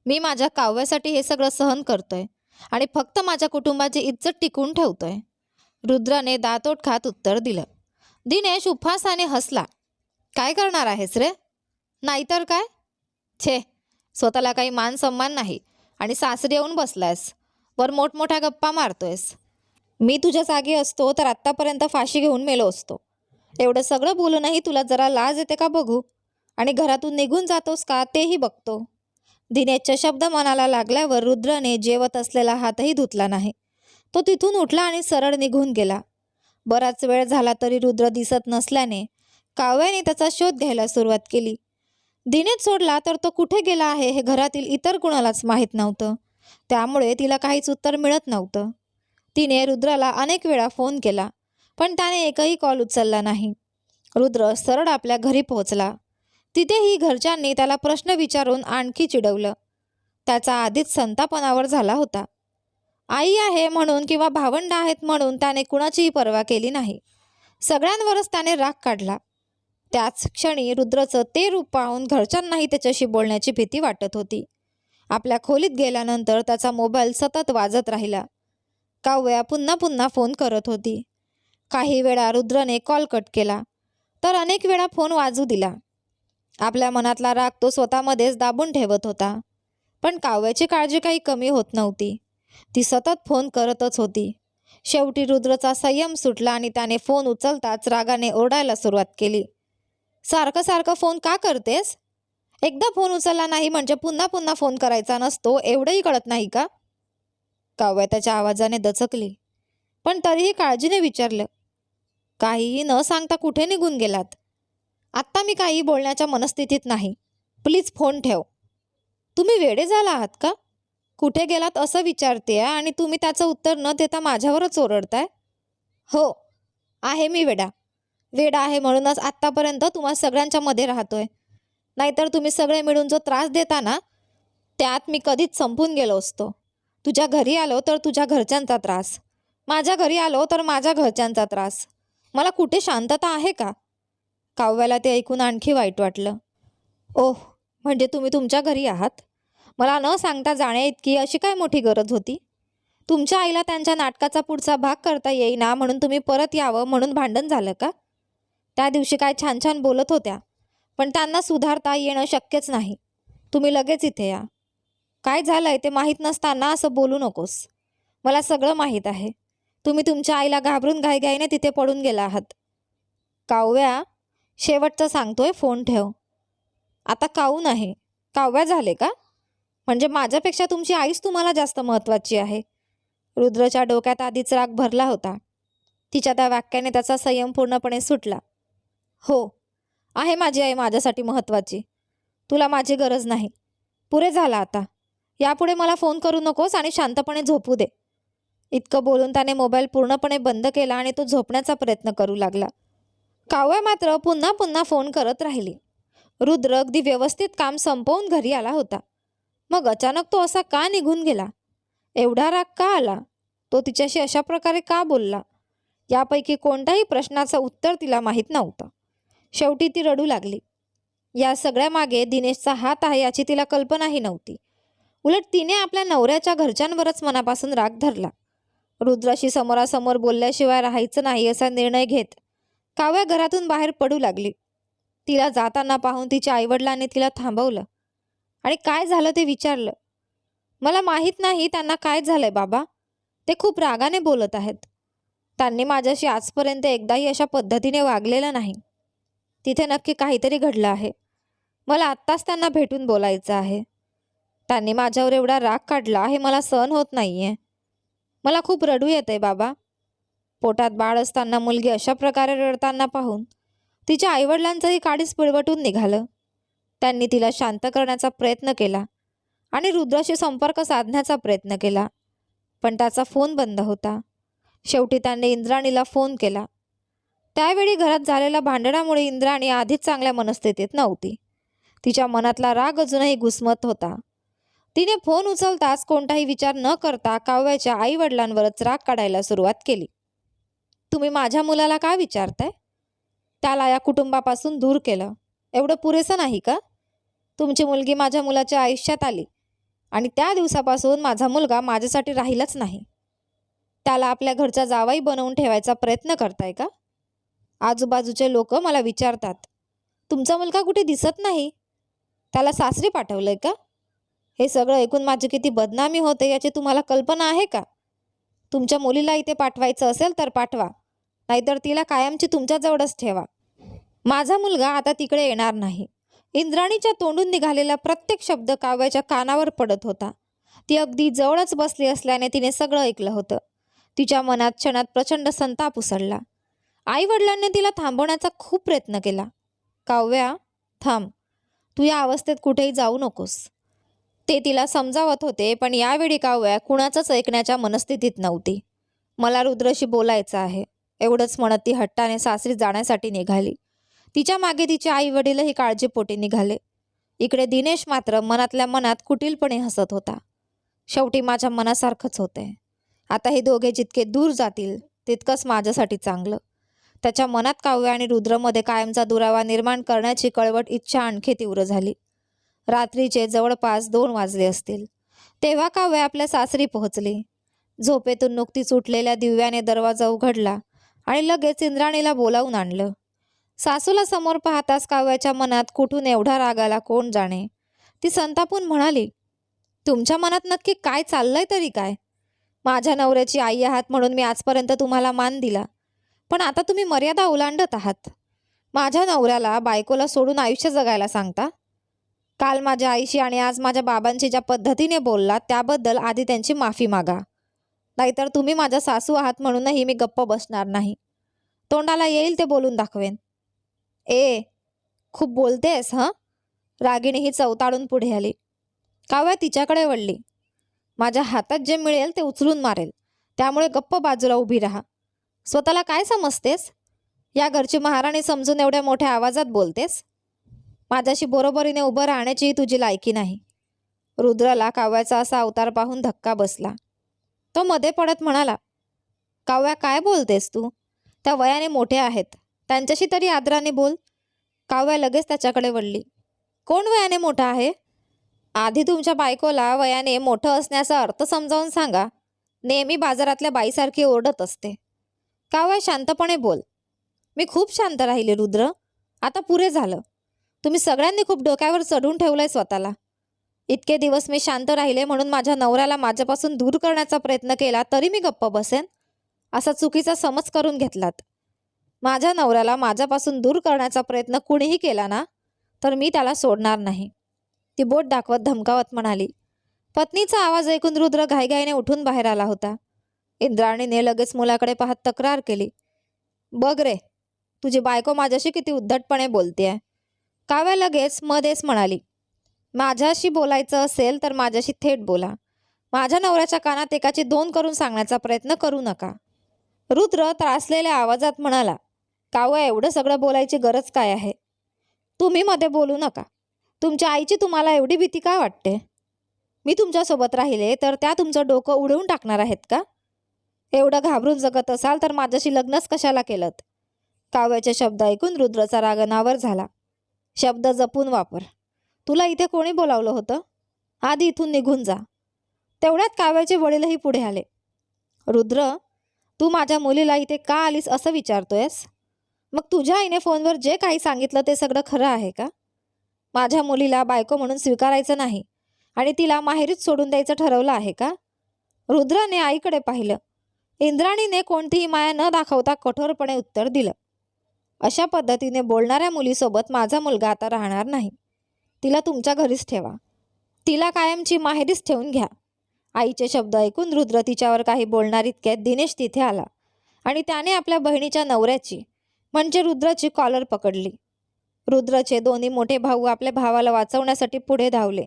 [SPEAKER 1] मी माझ्या काव्यासाठी हे सगळं सहन करतोय आणि फक्त माझ्या कुटुंबाची इज्जत टिकवून ठेवतोय. रुद्राने दातोट खात उत्तर दिलं. दिनेश उपहासाने हसला. काय करणार आहेस रे? नाहीतर काय? छे, स्वतःला काही मान सन्मान नाही आणि सासरी येऊन बसलायस, वर मोठमोठ्या गप्पा मारतोयस. मी तुझ्या जागी असतो तर आत्तापर्यंत फाशी घेऊन मेलो असतो. एवढं सगळं बोलूनही तुला जरा लाज येते का बघू, आणि घरातून निघून जातोस का तेही बघतो. दिनेशचे शब्द मनाला लागल्यावर रुद्रने जेवत असलेला हातही धुतला नाही. तो तिथून उठला आणि सरळ निघून गेला. बराच वेळ झाला तरी रुद्र दिसत नसल्याने काव्याने त्याचा शोध घ्यायला सुरुवात केली. दिनेश सोडला तर तो कुठे गेला आहे हे घरातील इतर कुणालाच माहीत नव्हतं. त्यामुळे तिला काहीच उत्तर मिळत नव्हतं. तिने रुद्राला अनेक वेळा फोन केला, पण त्याने एकही कॉल उचलला नाही. रुद्र सरळ आपल्या घरी पोहोचला. तिथेही घरच्यांनी त्याला प्रश्न विचारून आणखी चिडवलं. त्याचा आधीच संतापणावर झाला होता. आई आहे म्हणून किंवा भावंड आहेत म्हणून त्याने कुणाचीही पर्वा केली नाही. सगळ्यांवरच त्याने राग काढला. त्याच क्षणी रुद्रचं ते रूप पाहून घरच्यांनाही त्याच्याशी बोलण्याची भीती वाटत होती. आपल्या खोलीत गेल्यानंतर त्याचा मोबाईल सतत वाजत राहिला. काव्या पुन्हा पुन्हा फोन करत होती. काही वेळा रुद्रने कॉल कट केला तर अनेक वेळा फोन वाजू दिला. आपल्या मनातला राग तो स्वतःमध्येच दाबून ठेवत होता. पण काव्याची काळजी काही कमी होत नव्हती. ती सतत फोन करतच होती. शेवटी रुद्रचा संयम सुटला आणि त्याने फोन उचलताच रागाने ओरडायला सुरुवात केली. सारखं सारखं फोन का करतेस? एकदा फोन उचलला नाही म्हणजे पुन्हा पुन्हा फोन करायचा नसतो, एवढंही कळत नाही का? काव्या त्याच्या आवाजाने दचकली, पण तरीही काळजीने विचारलं, काहीही न सांगता कुठे निघून गेलात? आत्ता मी काही बोलण्याच्या मनस्थितीत नाही, प्लीज फोन ठेव. तुम्ही वेडे झाला आहात का? कुठे गेलात असं विचारते आणि तुम्ही त्याचं उत्तर न देता माझ्यावरच ओरडताय. हो, आहे मी वेडा. वेडा आहे म्हणूनच आत्तापर्यंत तुम्हा सगळ्यांच्या मध्ये राहतोय. नाहीतर तुम्ही सगळे मिळून जो त्रास देता ना, त्यात मी कधीच संपून गेलो असतो. तुझ्या घरी आलो तर तुझ्या घरच्यांचा त्रास, माझ्या घरी आलो तर माझ्या घरच्यांचा त्रास. मला कुठे शांतता आहे का? काव्याला ते ऐकून आणखी वाईट वाटलं. ओह, म्हणजे तुम्ही तुमच्या घरी आहात? मला न सांगता जाण्याइतकी अशी काय मोठी गरज होती? तुमच्या आईला त्यांच्या नाटकाचा पुढचा भाग करता येईना म्हणून तुम्ही परत यावं म्हणून भांडण झालं का? त्या दिवशी काय छान छान बोलत होत्या, पण त्यांना सुधारता येणं शक्यच नाही. तुम्ही लगेच इथे या. काय झालंय ते माहीत नसताना असं बोलू नकोस. मला सगळं माहीत आहे. तुम्ही तुमच्या आईला घाबरून घाईघाईने तिथे पडून गेला आहात. काव्या, शेवटचं सांगतोय, फोन ठेव. आता काऊ नाही, काव्या झाले का? म्हणजे माझ्यापेक्षा तुमची आईच तुम्हाला जास्त महत्त्वाची आहे. रुद्रच्या डोक्यात आधीच राग भरला होता. तिच्या त्या वाक्याने त्याचा संयम पूर्णपणे सुटला. हो, आहे माझी आई माझ्यासाठी महत्त्वाची. तुला माझी गरज नाही. पुरे झालं आता. यापुढे मला फोन करू नकोस आणि शांतपणे झोपू दे. इतकं बोलून त्याने मोबाईल पूर्णपणे बंद केला आणि तो झोपण्याचा प्रयत्न करू लागला. काव्या मात्र पुन्हा पुन्हा फोन करत राहिली. रुद्र अगदी व्यवस्थित काम संपवून घरी आला होता. मग अचानक तो असा का निघून गेला? एवढा राग का आला? तो तिच्याशी अशा प्रकारे का बोलला? यापैकी कोणत्याही प्रश्नाचं उत्तर तिला माहीत नव्हतं. शेवटी ती रडू लागली. या सगळ्या मागे दिनेशचा हात आहे याची तिला कल्पनाही नव्हती. उलट तिने आपल्या नवऱ्याच्या घरच्यांवरच मनापासून राग धरला. रुद्राशी समोरासमोर बोलल्याशिवाय राहायचं नाही असा निर्णय घेत काव्या घरातून बाहेर पडू लागली. तिला जाताना पाहून तिच्या आईवडिलांनी तिला थांबवलं आणि काय झालं ते विचारलं. मला माहीत नाही त्यांना काय झालंय बाबा. ते खूप रागाने बोलत आहेत. त्यांनी माझ्याशी आजपर्यंत एकदाही अशा पद्धतीने वागलेलं नाही. तिथे नक्की काहीतरी घडलं आहे. मला आत्ताच त्यांना भेटून बोलायचं आहे. त्यांनी माझ्यावर एवढा राग काढला हे मला सहन होत नाहीये. मला खूप रडू येतंय बाबा. पोटात बाळ असताना मुलगी अशा प्रकारे रडताना पाहून तिच्या आईवडिलांचंही काडीच पिळवटून निघालं. त्यांनी तिला शांत करण्याचा प्रयत्न केला आणि रुद्राशी संपर्क साधण्याचा प्रयत्न केला, पण त्याचा फोन बंद होता. शेवटी त्याने इंद्राणीला फोन केला. त्यावेळी घरात झालेल्या भांडणामुळे इंद्राणी आधीच चांगल्या मनस्थितीत नव्हती. तिच्या मनातला राग अजूनही घुसमत होता. तिने फोन उचलताच कोणताही विचार न करता काव्याच्या आईवडिलांवरच राग काढायला सुरुवात केली. तुम्ही माझ्या मुलाला का विचारताय? त्याला या कुटुंबापासून दूर केलं, एवढं पुरेसं नाही का? तुमची मुलगी माझ्या मुलाच्या आयुष्यात आली आणि त्या दिवसापासून माझा मुलगा माझ्यासाठी राहिलाच नाही. त्याला आपल्या घरचा जावाई बनवून ठेवायचा प्रयत्न करताय का? आजूबाजूचे लोक मला विचारतात, तुमचा मुलगा कुठे दिसत नाही, त्याला सासरी पाठवलंय का? हे सगळं ऐकून माझी किती बदनामी होते याची तुम्हाला कल्पना आहे का? तुमच्या मुलीला इथे पाठवायचं असेल तर पाठवा, नाहीतर तिला कायमची तुमच्याजवळच ठेवा. माझा मुलगा आता तिकडे येणार नाही. इंद्राणीच्या तोंडून निघालेला प्रत्येक शब्द काव्याच्या कानावर पडत होता. ती अगदी जवळच बसली असल्याने तिने सगळं ऐकलं होतं. तिच्या मनात क्षणात प्रचंड संताप उसळला. आईवडिलांनी तिला थांबवण्याचा खूप प्रयत्न केला. काव्या, थांब, तू या अवस्थेत कुठेही जाऊ नकोस, ते तिला समजावत होते. पण यावेळी काव्या कुणाचंच ऐकण्याच्या मनस्थितीत नव्हती. मला रुद्रशी बोलायचं आहे, एवढंच म्हणत ती हट्टाने सासरी जाण्यासाठी निघाली. तिच्या मागे तिचे आई वडीलही काळजीपोटी निघाले. इकडे दिनेश मात्र मनातल्या मनात कुटीलपणे हसत होता. शेवटी माझ्या मनासारखंच होतंय. आता हे दोघे जितके दूर जातील तितकंच माझ्यासाठी चांगलं. त्याच्या मनात काव्य आणि रुद्रमध्ये कायमचा दुरावा निर्माण करण्याची कळवट इच्छा आणखी तीव्र झाली. रात्रीचे जवळपास 2 वाजले असतील तेव्हा काव्य आपल्या सासरी पोहोचली. झोपेतून नुकतीच उठलेल्या दिव्याने दरवाजा उघडला आणि लगेच इंद्राणीला बोलावून आणलं. सासूला समोर पाहताच काव्याच्या मनात कुठून एवढा राग आला कोण जाणे. ती संतापून म्हणाली, तुमच्या मनात नक्की काय चाललंय तरी काय? माझ्या नवऱ्याची आई आहात म्हणून मी आजपर्यंत तुम्हाला मान दिला, पण आता तुम्ही मर्यादा ओलांडत आहात. माझ्या नवऱ्याला बायकोला सोडून आयुष्य जगायला सांगता. काल माझ्या आईशी आणि आज माझ्या बाबांशी ज्या पद्धतीने बोललात त्याबद्दल आधी त्यांची माफी मागा, नाहीतर तुम्ही माझ्या सासू आहात म्हणूनही मी गप्प बसणार नाही. तोंडाला येईल ते बोलून दाखवेन. खूप बोलतेस हं? रागिणी ही चवताळून पुढे आली. काव्या तिच्याकडे वळली. माझ्या हातात जे मिळेल ते उचलून मारेल, त्यामुळे गप्प बाजूला उभी राहा. स्वतःला काय समजतेस? या घरची महाराणी समजून एवढ्या मोठ्या आवाजात बोलतेस? माझ्याशी बरोबरीने उभं राहण्याची तुझी लायकी नाही. रुद्राला काव्याचा असा अवतार पाहून धक्का बसला. तो मध्ये पडत म्हणाला, काव्या काय बोलतेस तू? त्या वयाने मोठे आहेत, त्यांच्याशी तरी आदराने बोल. काव्या लगेच त्याच्याकडे वळली. कोण वयाने मोठा आहे? आधी तुमच्या बायकोला वयाने मोठं असण्याचा अर्थ समजावून सांगा. नेहमी बाजारातल्या बाईसारखी ओरडत असते. काव्या शांतपणे बोल. मी खूप शांत राहिले रुद्र, आता पुरे झालं. तुम्ही सगळ्यांनी खूप डोक्यावर चढून ठेवलंय स्वतःला. इतके दिवस मी शांत राहिले म्हणून माझ्या नवऱ्याला माझ्यापासून दूर करण्याचा प्रयत्न केला तरी मी गप्प बसेन असा चुकीचा समज करून घेतलात. माझ्या नवऱ्याला माझ्यापासून दूर करण्याचा प्रयत्न कुणीही केला ना तर मी त्याला सोडणार नाही. ती बोट दाखवत धमकावत म्हणाली. पत्नीचा आवाज ऐकून रुद्र घाईघाईने उठून बाहेर आला होता. इंद्राणीने लगेच मुलाकडे पाहत तक्रार केली. बघ रे, तुझी बायको माझ्याशी किती उद्धटपणे बोलतेय. काव्या लगेच मध्येच म्हणाली, माझ्याशी बोलायचं असेल तर माझ्याशी थेट बोला. माझ्या नवऱ्याच्या कानात एकाची 2 करून सांगण्याचा प्रयत्न करू नका. रुद्र त्रासलेल्या आवाजात म्हणाला, काव्या, एवढं सगळं बोलायची गरज काय आहे? तुम्ही मध्ये बोलू नका. तुमच्या आईची तुम्हाला एवढी भीती का वाटते? मी तुमच्यासोबत राहिले तर त्या तुमचं डोकं उडवून टाकणार आहेत का? एवढं घाबरून जगत असाल तर माझ्याशी लग्नच कशाला केलं? काव्याचे शब्द ऐकून रुद्रचा राग अनावर झाला. शब्द जपून वापर. तुला इथे कोणी बोलावलं होतं? आधी इथून निघून जा. तेवढ्यात काव्याचे वडीलही पुढे आले. रुद्र, तू माझ्या मुलीला इथे का आलीस असं विचारतोयस? मग तुझ्या आईने फोनवर जे काही सांगितलं ते सगळं खरं आहे का? माझ्या मुलीला बायको म्हणून स्वीकारायचं नाही आणि तिला माहेरीच सोडून द्यायचं ठरवलं आहे का? रुद्राने आईकडे पाहिलं. इंद्राणीने कोणतीही माया न दाखवता कठोरपणे उत्तर दिलं. अशा पद्धतीने बोलणाऱ्या मुलीसोबत माझा मुलगा आता राहणार नाही. तिला तुमच्या घरीच ठेवा. तिला कायमची माहेरीच ठेवून घ्या. आईचे शब्द ऐकून रुद्र तिच्यावर काही बोलणार इतक्यात दिनेश तिथे आला आणि त्याने आपल्या बहिणीच्या नवऱ्याची म्हणजे रुद्राची कॉलर पकडली. रुद्रचे दोन्ही मोठे भाऊ आपल्या भावाला वाचवण्यासाठी पुढे धावले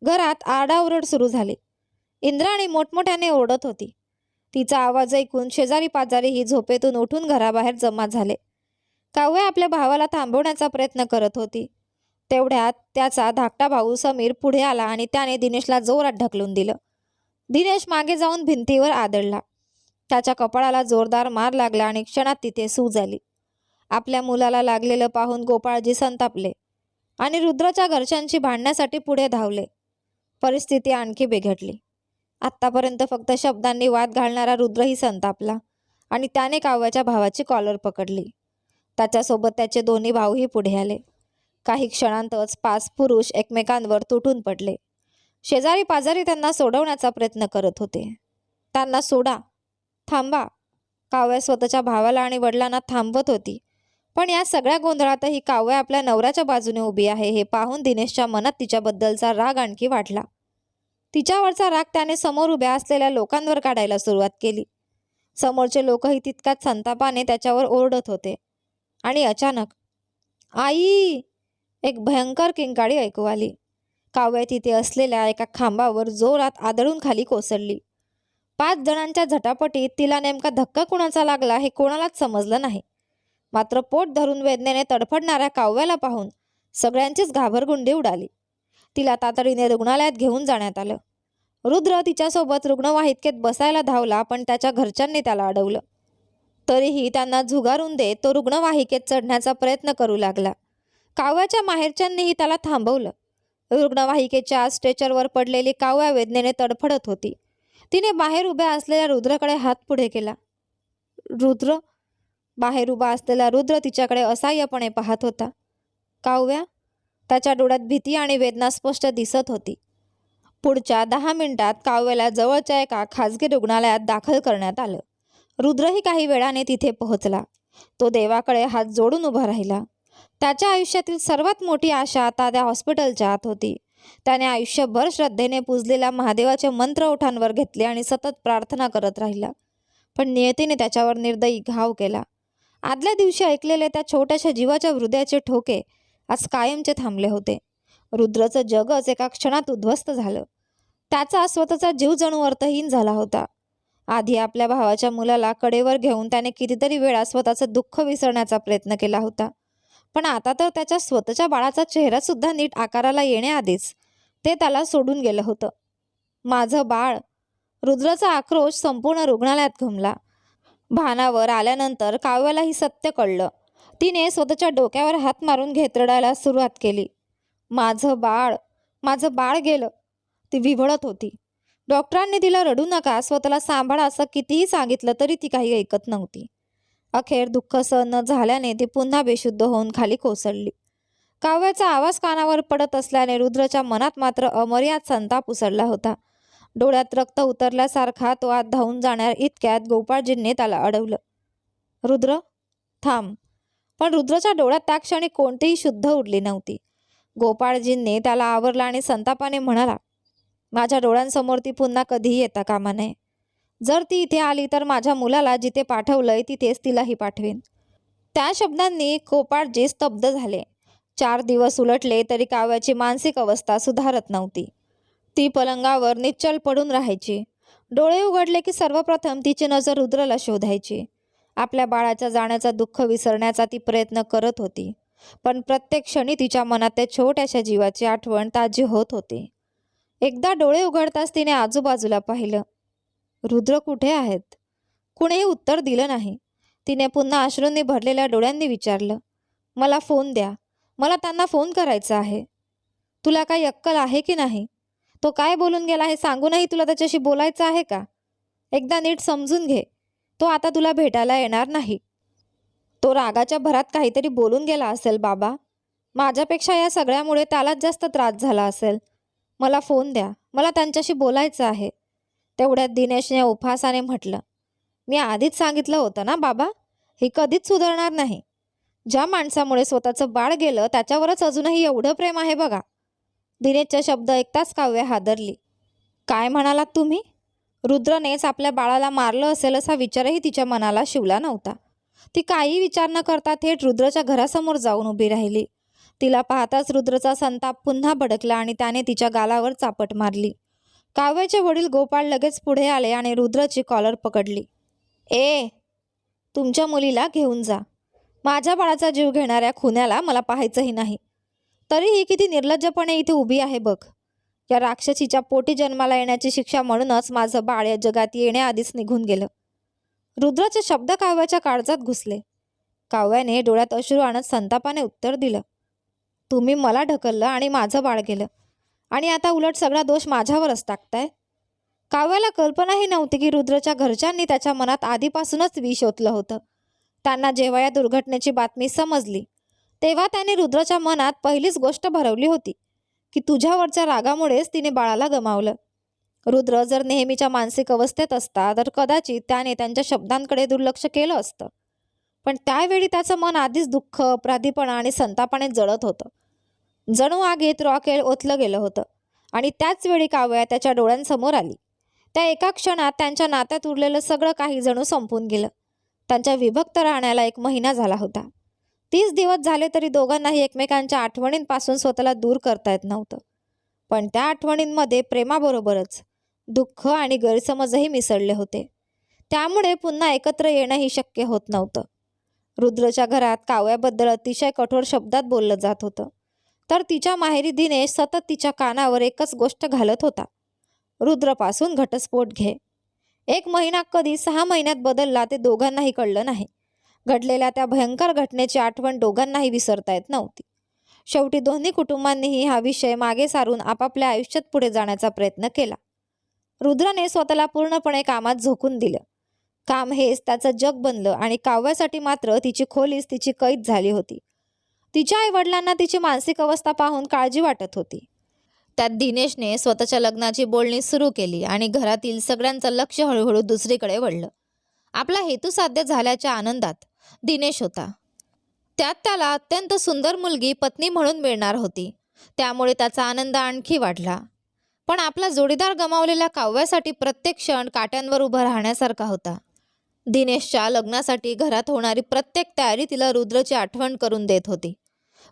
[SPEAKER 1] घरात आरडाओरड सुरू झाली. इंद्राणी मोठमोठ्याने ओरडत होती. तिचा आवाज ऐकून शेजारी पाजारीही झोपेतून उठून घराबाहेर जमा झाले. काव्य आपल्या भावाला थांबवण्याचा प्रयत्न करत होती. तेवढ्यात त्याचा धाकटा भाऊ समीर पुढे आला आणि त्याने दिनेशला जोरात ढकलून दिलं. दिनेश मागे जाऊन भिंतीवर आदळला. त्याच्या कपाळाला जोरदार मार लागला आणि क्षणात तिथे सूज आली. आपल्या मुलाला लागलेलं पाहून गोपाळजी संतापले आणि रुद्राच्या घरच्यांशी भांडण्यासाठी पुढे धावले. परिस्थिती आणखी बिघडली. आत्तापर्यंत फक्त शब्दांनी वाद घालणारा रुद्रही संतापला आणि त्याने काव्याच्या भावाची कॉलर पकडली. त्याच्यासोबत त्याचे दोन्ही भाऊही पुढे आले. काही क्षणांतच 5 पुरुष एकमेकांवर तुटून पडले. शेजारी पाजारी त्यांना सोडवण्याचा प्रयत्न करत होते. त्यांना सोडा, थांबा. काव्या स्वतःच्या भावाला आणि वडिलांना थांबवत होती. पण या सगळ्या गोंधळातही काव्या आपल्या नवऱ्याच्या बाजूने उभी आहे हे पाहून दिनेशच्या मनात तिच्याबद्दलचा राग आणखी वाढला. तिच्यावरचा राग त्याने समोर उभ्या असलेल्या लोकांवर काढायला सुरुवात केली. समोरचे लोकही तितक्याच संतापाने त्याच्यावर ओरडत होते. आणि अचानक आई, एक भयंकर किंकाळी ऐकू आली. काव्य तिथे असलेल्या एका खांबावर जोरात आदळून खाली कोसळली. 5 जणांच्या झटापटीत तिला नेमका धक्का कुणाचा लागला हे कोणालाच समजलं नाही. मात्र पोट धरून वेदनेने तडफडणाऱ्या काव्याला पाहून सगळ्यांचीच घाबरगुंडी उडाली. तिला तातडीने रुग्णालयात घेऊन जाण्यात आलं. रुद्र तिच्यासोबत रुग्णवाहिकेत बसायला धावला, पण त्याच्या घरच्यांनी त्याला अडवलं. तरीही त्यांना झुगारून देत तो रुग्णवाहिकेत चढण्याचा प्रयत्न करू लागला. काव्याच्या माहेरच्यांनीही त्याला थांबवलं. रुग्णवाहिकेच्या आत स्ट्रेचरवर पडलेली काव्या वेदनेने तडफडत होती. तिने बाहेर उभ्या असलेल्या रुद्रकडे हात पुढे केला. रुद्र. बाहेर उभा असलेला रुद्र तिच्याकडे असहाय्यपणे पाहत होता. काव्या. त्याच्या डोळ्यात भीती आणि वेदना स्पष्ट दिसत होती. पुढच्या 10 मिनिटात काव्याला जवळच्या एका खाजगी रुग्णालयात दाखल करण्यात आलं. रुद्रही काही वेळाने तिथे पोहोचला. तो देवाकडे हात जोडून उभा राहिला. त्याच्या आयुष्यातील सर्वात मोठी आशा आता त्या हॉस्पिटलच्या आत होती. त्याने आयुष्यभर श्रद्धेने पूजलेल्या महादेवाचे मंत्र ओठांवर घेतले आणि सतत प्रार्थना करत राहिला. पण नियतीने त्याच्यावर निर्दयी घाव केला. आदल्या दिवशी ऐकलेले त्या छोट्याशा जीवाच्या हृदयाचे ठोके आज कायमचे थांबले होते. रुद्रचं जगच एका क्षणात उद्ध्वस्त झालं. त्याचा स्वतःचा जीव जणू अर्थहीन झाला होता. आधी आपल्या भावाच्या मुलाला कडेवर घेऊन त्याने कितीतरी वेळा स्वतःचं दुःख विसरण्याचा प्रयत्न केला होता. पण आता तर त्याच्या स्वतःच्या बाळाचा चेहरा सुद्धा नीट आकाराला येण्याआधीच ते त्याला सोडून गेलं होतं. माझं बाळ. रुद्राचा आक्रोश संपूर्ण रुग्णालयात घुमला. भानावर आल्यानंतर काव्याला ही सत्य कळलं. तिने स्वतःच्या डोक्यावर हात मारून घेत रडायला सुरुवात केली. माझं बाळ, माझं बाळ गेलं. ती विव्हळत होती. डॉक्टरांनी तिला रडू नका, स्वतःला सांभाळा असं कितीही सांगितलं तरी ती काही ऐकत नव्हती. अखेर दुःख सहन न झाल्याने ती पुन्हा बेशुद्ध होऊन खाली कोसळली. काव्याचा आवाज कानावर पडत असल्याने रुद्रच्या मनात मात्र अमर्याद संताप उसळला होता. डोळ्यात रक्त उतरल्यासारखा तो आत धावून जाणार इतक्यात गोपाळजींनी त्याला अडवलं. रुद्र, थांब. पण रुद्रच्या डोळ्यात त्या क्षणी कोणतीही शुद्ध उरली नव्हती. गोपाळजींनी त्याला आवरला आणि संतापाने म्हणाला, माझ्या डोळ्यांसमोर ती पुन्हा कधीही येता कामा नये. जर ती इथे आली तर माझ्या मुलाला जिथे पाठवलंय तिथेच तिलाही पाठवेन. त्या शब्दांनी गोपाळजी स्तब्ध झाले. 4 दिवस उलटले तरी काव्याची मानसिक अवस्था सुधारत नव्हती. ती पलंगावर निश्चल पडून राहायची. डोळे उघडले की सर्वप्रथम तिची नजर रुद्रला शोधायची. आपल्या बाळाच्या जाण्याचा दुःख विसरण्याचा ती प्रयत्न करत होती. पण प्रत्येक क्षणी तिच्या मनात त्या छोट्याशा जीवाची आठवण ताजी होत होती. एकदा डोळे उघडताच तिने आजूबाजूला पाहिलं. रुद्र कुठे आहेत? कुणीही उत्तर दिलं नाही. तिने पुन्हा अश्रूंनी भरलेल्या डोळ्यांनी विचारलं, मला फोन द्या. मला त्यांना फोन करायचा आहे. तुला काही अक्कल आहे की नाही? तो काय बोलून गेला हे सांगूनही तुला त्याच्याशी बोलायचं आहे का? एकदा नीट समजून घे. तो आता तुला भेटायला येणार नाही. तो रागाच्या भरात काहीतरी बोलून गेला असेल बाबा. माझ्यापेक्षा या सगळ्यामुळे त्यालाच जास्त त्रास झाला असेल. मला फोन द्या. मला त्यांच्याशी बोलायचं आहे. तेवढ्यात दिनेशने उपहासाने म्हटलं, मी आधीच सांगितलं होतं ना बाबा, ही कधीच सुधारणार नाही. ज्या माणसामुळे स्वतःचं बाळ गेलं त्याच्यावरच अजूनही एवढं प्रेम आहे बघा. दिनेशचे शब्द ऐकताच काव्य हादरली. काय म्हणालात तुम्ही? रुद्रनेच आपल्या बाळाला मारलं असेल असा विचारही तिच्या मनाला शिवला नव्हता. ती काही विचार न करता थेट रुद्रच्या घरासमोर जाऊन उभी राहिली. तिला पाहताच रुद्रचा संताप पुन्हा भडकला आणि त्याने तिच्या गालावर चापट मारली. काव्याचे वडील गोपाळ लगेच पुढे आले आणि रुद्रची कॉलर पकडली. तुमच्या मुलीला घेऊन जा. माझ्या बाळाचा जीव घेणाऱ्या खुन्याला मला पाहायचंही नाही. तरीही किती निर्लज्जपणे इथे उभी आहे बघ. या राक्षसीच्या पोटी जन्माला येण्याची शिक्षा म्हणूनच माझं बाळ या जगात येण्याआधीच निघून गेलं. रुद्राचे शब्द काव्याच्या काळजात घुसले. काव्याने डोळ्यात अश्रू आणत संतापाने उत्तर दिलं. तुम्ही मला ढकललं आणि माझं बाळ गेलं आणि आता उलट सगळा दोष माझ्यावरच टाकताय. काव्याला कल्पनाही नव्हती की रुद्रच्या घरच्यांनी त्याच्या मनात आधीपासूनच विष ओतलं होतं. त्यांना जेव्हा या दुर्घटनेची बातमी समजली तेव्हा त्याने रुद्रच्या मनात पहिलीच गोष्ट भरवली होती की तुझ्यावरच्या रागामुळेच तिने बाळाला गमावलं. रुद्र जर नेहमीच्या मानसिक अवस्थेत असता तर कदाचित त्याने त्यांच्या शब्दांकडे दुर्लक्ष केलं असतं. पण त्यावेळी त्याचं मन आधीच दुःख, अपराधीपणा आणि संतापाने जळत होतं. जणू आगीत रॉकेल ओतलं गेलं होतं. आणि त्याच वेळी काव्या त्याच्या डोळ्यांसमोर आली. त्या एका क्षणात त्यांच्या नात्यात उरलेलं सगळं काही जणू संपून गेलं. त्यांच्या विभक्त राहण्याला 1 महिना झाला होता. 30 दिवस झाले तरी दोघांनाही एकमेकांच्या आठवणींपासून स्वतःला दूर करता येत नव्हतं. पण त्या आठवणींमध्ये प्रेमाबरोबरच दुःख आणि गैरसमजही मिसळले होते. त्यामुळे पुन्हा एकत्र येणंही शक्य होत नव्हतं. रुद्रच्या घरात काव्याबद्दल अतिशय कठोर शब्दात बोललं जात होतं. तर तिच्या माहेरी दिनेश सतत तिच्या कानावर एकच गोष्ट घालत होता. रुद्रपासून घटस्फोट घे. 1 महिना कधी 6 महिन्यात बदलला ते दोघांनाही कळलं नाही. घडलेल्या त्या भयंकर घटनेची आठवण दोघांनाही विसरता येत नव्हती. शेवटी दोन्ही कुटुंबांनीही हा विषय मागे सारून आपापल्या आयुष्यात पुढे जाण्याचा प्रयत्न केला. रुद्रने स्वतःला पूर्णपणे कामात झोकून दिलं. काम हेच त्याचं जग बनलं आणि काव्यासाठी मात्र तिची खोलीच तिची कैद झाली होती. तिच्या आईवडिलांना तिची मानसिक अवस्था पाहून काळजी वाटत होती. त्यात दिनेशने स्वतःच्या लग्नाची बोलणी सुरू केली आणि घरातील सगळ्यांचं लक्ष हळूहळू दुसरीकडे वळलं. आपला हेतू साध्य झाल्याच्या आनंदात दिनेश होता. त्यात त्याला अत्यंत सुंदर मुलगी पत्नी म्हणून मिळणार होती. त्यामुळे त्याचा आनंद आणखी वाढला. पण आपला जोडीदार गमावलेल्या काव्यासाठी प्रत्येक क्षण काट्यांवर उभं राहण्यासारखा होता. दिनेशच्या लग्नासाठी घरात होणारी प्रत्येक तयारी तिला रुद्रची आठवण करून देत होती.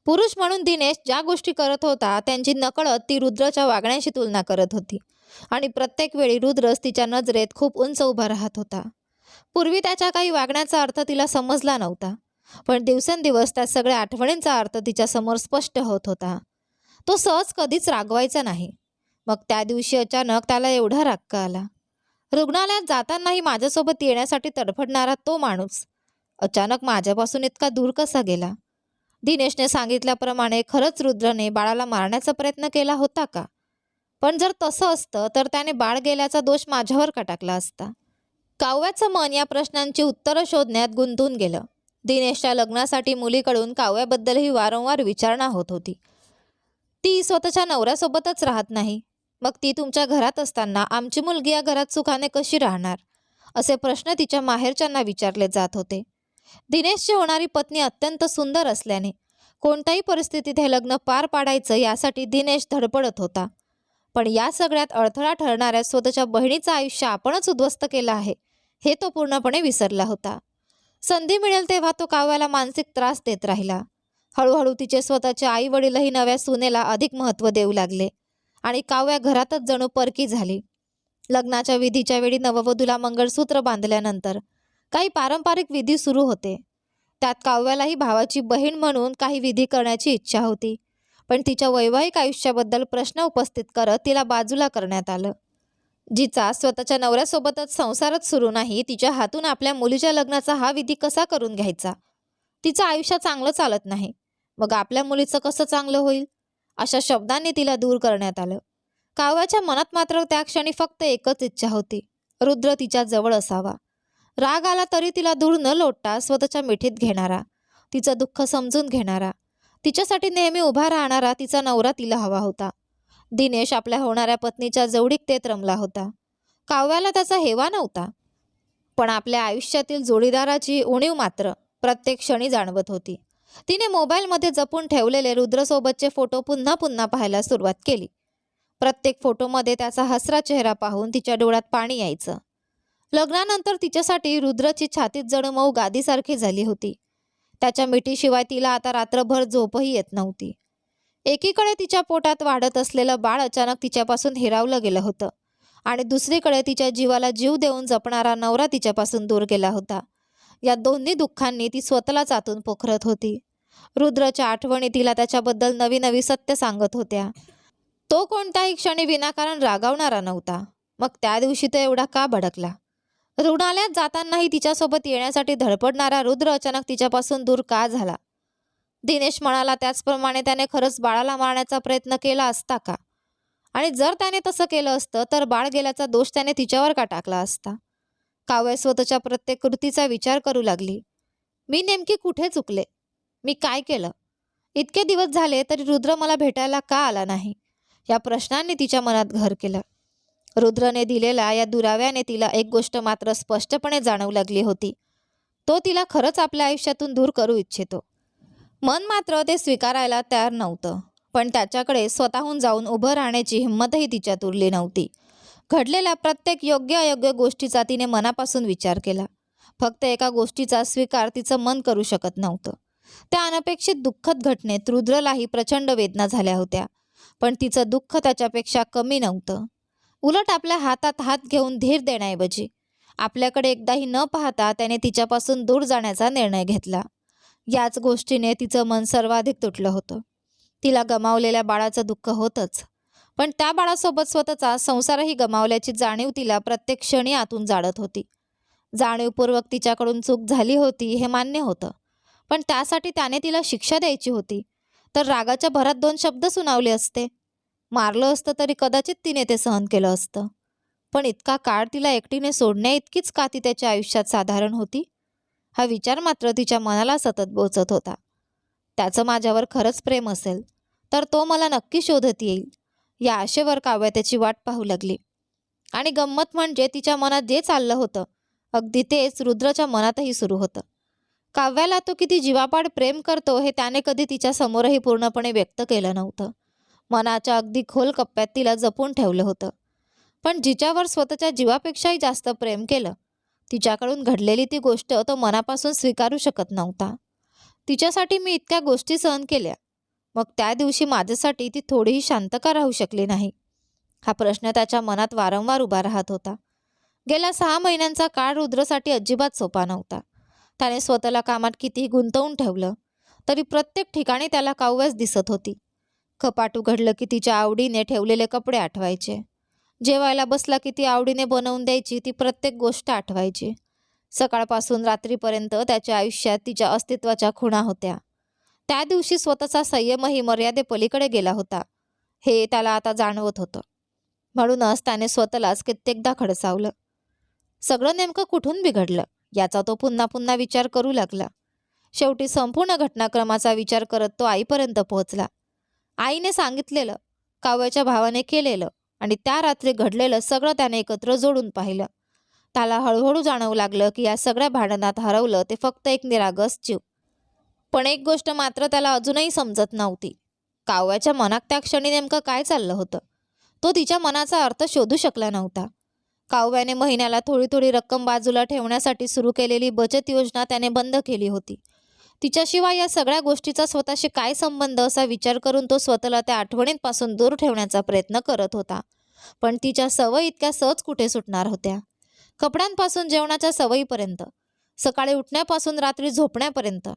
[SPEAKER 1] पुरुष म्हणून दिनेश ज्या गोष्टी करत होता त्यांची नकळत ती रुद्रच्या वागण्याशी तुलना करत होती आणि प्रत्येक वेळी रुद्रच तिच्या नजरेत खूप उंच उभा राहत होता. पूर्वी त्याच्या काही वागण्याचा अर्थ तिला समजला नव्हता. पण दिवसेंदिवस त्या सगळ्या आठवणींचा अर्थ तिच्या समोर स्पष्ट होत होता. तो सहज कधीच रागवायचा नाही. मग त्या दिवशी अचानक त्याला एवढा राग का आला? रुग्णालयात जातानाही माझ्यासोबत येण्यासाठी तडफडणारा तो माणूस अचानक माझ्यापासून इतका दूर कसा गेला? दिनेशने सांगितल्याप्रमाणे खरंच रुद्रने बाळाला मारण्याचा प्रयत्न केला होता का? पण जर तसं असतं तर त्याने बाळ गेल्याचा दोष माझ्यावर का टाकला असता? काव्याचं मन या प्रश्नांची उत्तरं शोधण्यात गुंतून गेलं. दिनेशच्या लग्नासाठी मुलीकडून काव्याबद्दलही वारंवार विचारणा होत होती. ती स्वतःच्या नवऱ्यासोबतच राहत नाही, मग ती तुमच्या घरात असताना आमची मुलगी या घरात सुखाने कशी राहणार? असे प्रश्न तिच्या माहेरच्यांना विचारले जात होते. दिनेशची होणारी पत्नी अत्यंत सुंदर असल्याने कोणत्याही परिस्थितीत हे लग्न पार पाडायचं यासाठी दिनेश धडपडत होता. पण या सगळ्यात अडथळा ठरणाऱ्या स्वतःच्या बहिणीचं आयुष्य आपणच उद्ध्वस्त केलं आहे हे तो पूर्णपणे विसरला होता. संधी मिळेल तेव्हा तो काव्याला मानसिक त्रास देत राहिला. हळूहळू तिचे स्वतःचे आई वडीलही नव्या सुनेला अधिक महत्त्व देऊ लागले आणि काव्या घरातच जणू परकी झाली. लग्नाच्या विधीच्या वेळी नववधूला मंगळसूत्र बांधल्यानंतर काही पारंपरिक विधी सुरू होते. त्यात काव्यालाही भावाची बहीण म्हणून काही विधी करण्याची इच्छा होती. पण तिच्या वैवाहिक आयुष्याबद्दल प्रश्न उपस्थित करत तिला बाजूला करण्यात आलं. जिचा स्वतःच्या नवऱ्यासोबतच संसारच सुरू नाही, तिच्या हातून आपल्या मुलीच्या लग्नाचा हा विधी कसा करून घ्यायचा? तिचं आयुष्य चांगलं चालत नाही, मग आपल्या मुलीचं कसं चांगलं होईल? अशा शब्दांनी तिला दूर करण्यात आलं. काव्याच्या मनात मात्र त्या क्षणी फक्त एकच इच्छा होती, रुद्र तिच्या जवळ असावा. राग आला तरी तिला दूर न लोटता स्वतःच्या मिठीत घेणारा, तिचं दुःख समजून घेणारा, तिच्यासाठी नेहमी उभा राहणारा तिचा नवरा तिला हवा होता. दिनेश आपल्या होणाऱ्या पत्नीच्या जवळीकतेत रमला होता. काव्याला त्याचा हेवा नव्हता, पण आपल्या आयुष्यातील जोडीदाराची उणीव मात्र प्रत्येक क्षणी जाणवत होती. तिने मोबाईलमध्ये जपून ठेवलेले रुद्रसोबतचे फोटो पुन्हा पुन्हा पाहायला सुरुवात केली. प्रत्येक फोटोमध्ये त्याचा हसरा चेहरा पाहून तिच्या डोळ्यात पाणी यायचं. लग्नानंतर तिच्यासाठी रुद्रची छातीत जणू मऊ गादीसारखी झाली होती. त्याच्या मिठीशिवाय तिला आता रात्रभर झोपही येत नव्हती. एकीकडे तिच्या पोटात वाढत असलेलं बाळ अचानक तिच्यापासून हिरावलं गेलं होतं आणि दुसरीकडे तिच्या जीवाला जीव देऊन जपणारा नवरा तिच्यापासून दूर गेला होता. या दोन्ही दुःखांनी ती स्वतःलाच आतून पोखरत होती. रुद्रच्या आठवणी तिला त्याच्याबद्दल नवी नवी सत्य सांगत होत्या. तो कोणत्याही क्षणी विनाकारण रागावणारा नव्हता. मग त्या दिवशी तो एवढा का भडकला? रुग्णालयात जातानाही तिच्यासोबत येण्यासाठी धडपडणारा रुद्र अचानक तिच्यापासून दूर का झाला? दिनेश म्हणाला त्याचप्रमाणे त्याने खरंच बाळाला मारण्याचा प्रयत्न केला असता का? आणि जर त्याने तसं केलं असतं तर बाळ गेल्याचा दोष त्याने तिच्यावर का टाकला असता? काव्य स्वतःच्या प्रत्येक कृतीचा विचार करू लागली. मी नेमकी कुठे चुकले? मी काय केलं? इतके दिवस झाले तरी रुद्र मला भेटायला का आला नाही? या प्रश्नांनी तिच्या मनात घर केलं. रुद्रने दिलेला या दुराव्याने तिला एक गोष्ट मात्र स्पष्टपणे जाणवू लागली होती. तो तिला खरंच आपल्या आयुष्यातून दूर करू इच्छितो. मन मात्र ते स्वीकारायला तयार नव्हतं. पण त्याच्याकडे स्वतःहून जाऊन उभं राहण्याची हिंमतही तिच्यात उरली नव्हती. घडलेल्या प्रत्येक योग्य अयोग्य गोष्टीचा तिने मनापासून विचार केला. फक्त एका गोष्टीचा स्वीकार तिचं मन करू शकत नव्हतं. त्या अनपेक्षित दुःखद घटनेत रुद्रलाही प्रचंड वेदना झाल्या होत्या. पण तिचं दुःख त्याच्यापेक्षा कमी नव्हतं. उलट आपल्या हातात हात घेऊन धीर देण्याऐवजी आपल्याकडे एकदाही न पाहता त्याने तिच्यापासून दूर जाण्याचा निर्णय घेतला. याच गोष्टीने तिचं मन सर्वाधिक तुटलं होतं. तिला गमावलेल्या बाळाचं दुःख होतंच, पण त्या बाळासोबत स्वतःचा संसारही गमावल्याची जाणीव तिला प्रत्येक क्षणी आतून जाणत होती. जाणीवपूर्वक तिच्याकडून चूक झाली होती हे मान्य होतं, पण त्यासाठी त्याने तिला शिक्षा द्यायची होती तर रागाच्या भरात 2 शब्द सुनावले असते. मारलं असतं तरी कदाचित तिने ते सहन केलं असतं. पण इतका काळ तिला एकटीने सोडण्या इतकीच का ती त्याच्या आयुष्यात साधारण होती? हा विचार मात्र तिच्या मनाला सतत बोचत होता. त्याचं माझ्यावर खरंच प्रेम असेल तर तो मला नक्की शोधत येईल, या आशेवर काव्या त्याची वाट पाहू लागली. आणि गंमत म्हणजे तिच्या मनात जे चाललं होतं अगदी तेच रुद्रच्या मनातही सुरू होतं. काव्याला तो किती जीवापाड प्रेम करतो हे त्याने कधी तिच्या समोरही पूर्णपणे व्यक्त केलं नव्हतं. मनाच्या अगदी खोल कप्प्यात तिला जपून ठेवलं होतं. पण जिच्यावर स्वतःच्या जीवापेक्षाही जास्त प्रेम केलं तिच्याकडून घडलेली ती गोष्ट तो मनापासून स्वीकारू शकत नव्हता. तिच्यासाठी मी इतक्या गोष्टी सहन केल्या, मग त्या दिवशी माझ्यासाठी ती थोडीही शांत का राहू शकली नाही? हा प्रश्न त्याच्या मनात वारंवार उभा राहत होता. गेल्या 6 महिन्यांचा काळ रुद्रसाठी अजिबात सोपा नव्हता. त्याने स्वतःला कामात कितीही गुंतवून ठेवलं तरी प्रत्येक ठिकाणी त्याला काव्यच दिसत होती. कपाट उघडलं की तिच्या आवडीने ठेवलेले कपडे आठवायचे. जेवायला बसला की ती आवडीने बनवून द्यायची ती प्रत्येक गोष्ट आठवायची. सकाळपासून रात्रीपर्यंत त्याच्या आयुष्यात तिच्या अस्तित्वाच्या खुणा होत्या. त्या दिवशी स्वतःचा संयमही मर्यादेपलीकडे गेला होता हे त्याला आता जाणवत होतं. म्हणूनच त्याने स्वतःलाच कित्येकदा खडसावलं. सगळं नेमकं कुठून बिघडलं याचा तो पुन्हा पुन्हा विचार करू लागला. शेवटी संपूर्ण घटनाक्रमाचा विचार करत तो आईपर्यंत पोहोचला. आईने सांगितलेलं, काव्याच्या भावाने केलेलं आणि त्या रात्री घडलेलं सगळं त्याने एकत्र जोडून पाहिलं. त्याला हळूहळू जाणवू लागलं की या सगळ्या भांडणात हरवलं ते फक्त एक निरागस जीव. पण एक गोष्ट मात्र त्याला अजूनही समजत नव्हती. काव्याच्या मनात त्या क्षणी नेमकं काय चाललं होतं? तो तिच्या मनाचा अर्थ शोधू शकला नव्हता. काव्याने महिन्याला थोडी थोडी रक्कम बाजूला ठेवण्यासाठी सुरू केलेली बचत योजना त्याने बंद केली होती. तिच्याशिवाय या सगळ्या गोष्टीचा स्वतःशी काय संबंध असा विचार करून तो स्वतःला त्या आठवणींपासून दूर ठेवण्याचा प्रयत्न करत होता. पण तिच्या सवयी इतक्या सहज कुठे सुटणार होत्या? कपड्यांपासून जेवणाच्या सवयीपर्यंत, सकाळी उठण्यापासून रात्री झोपण्यापर्यंत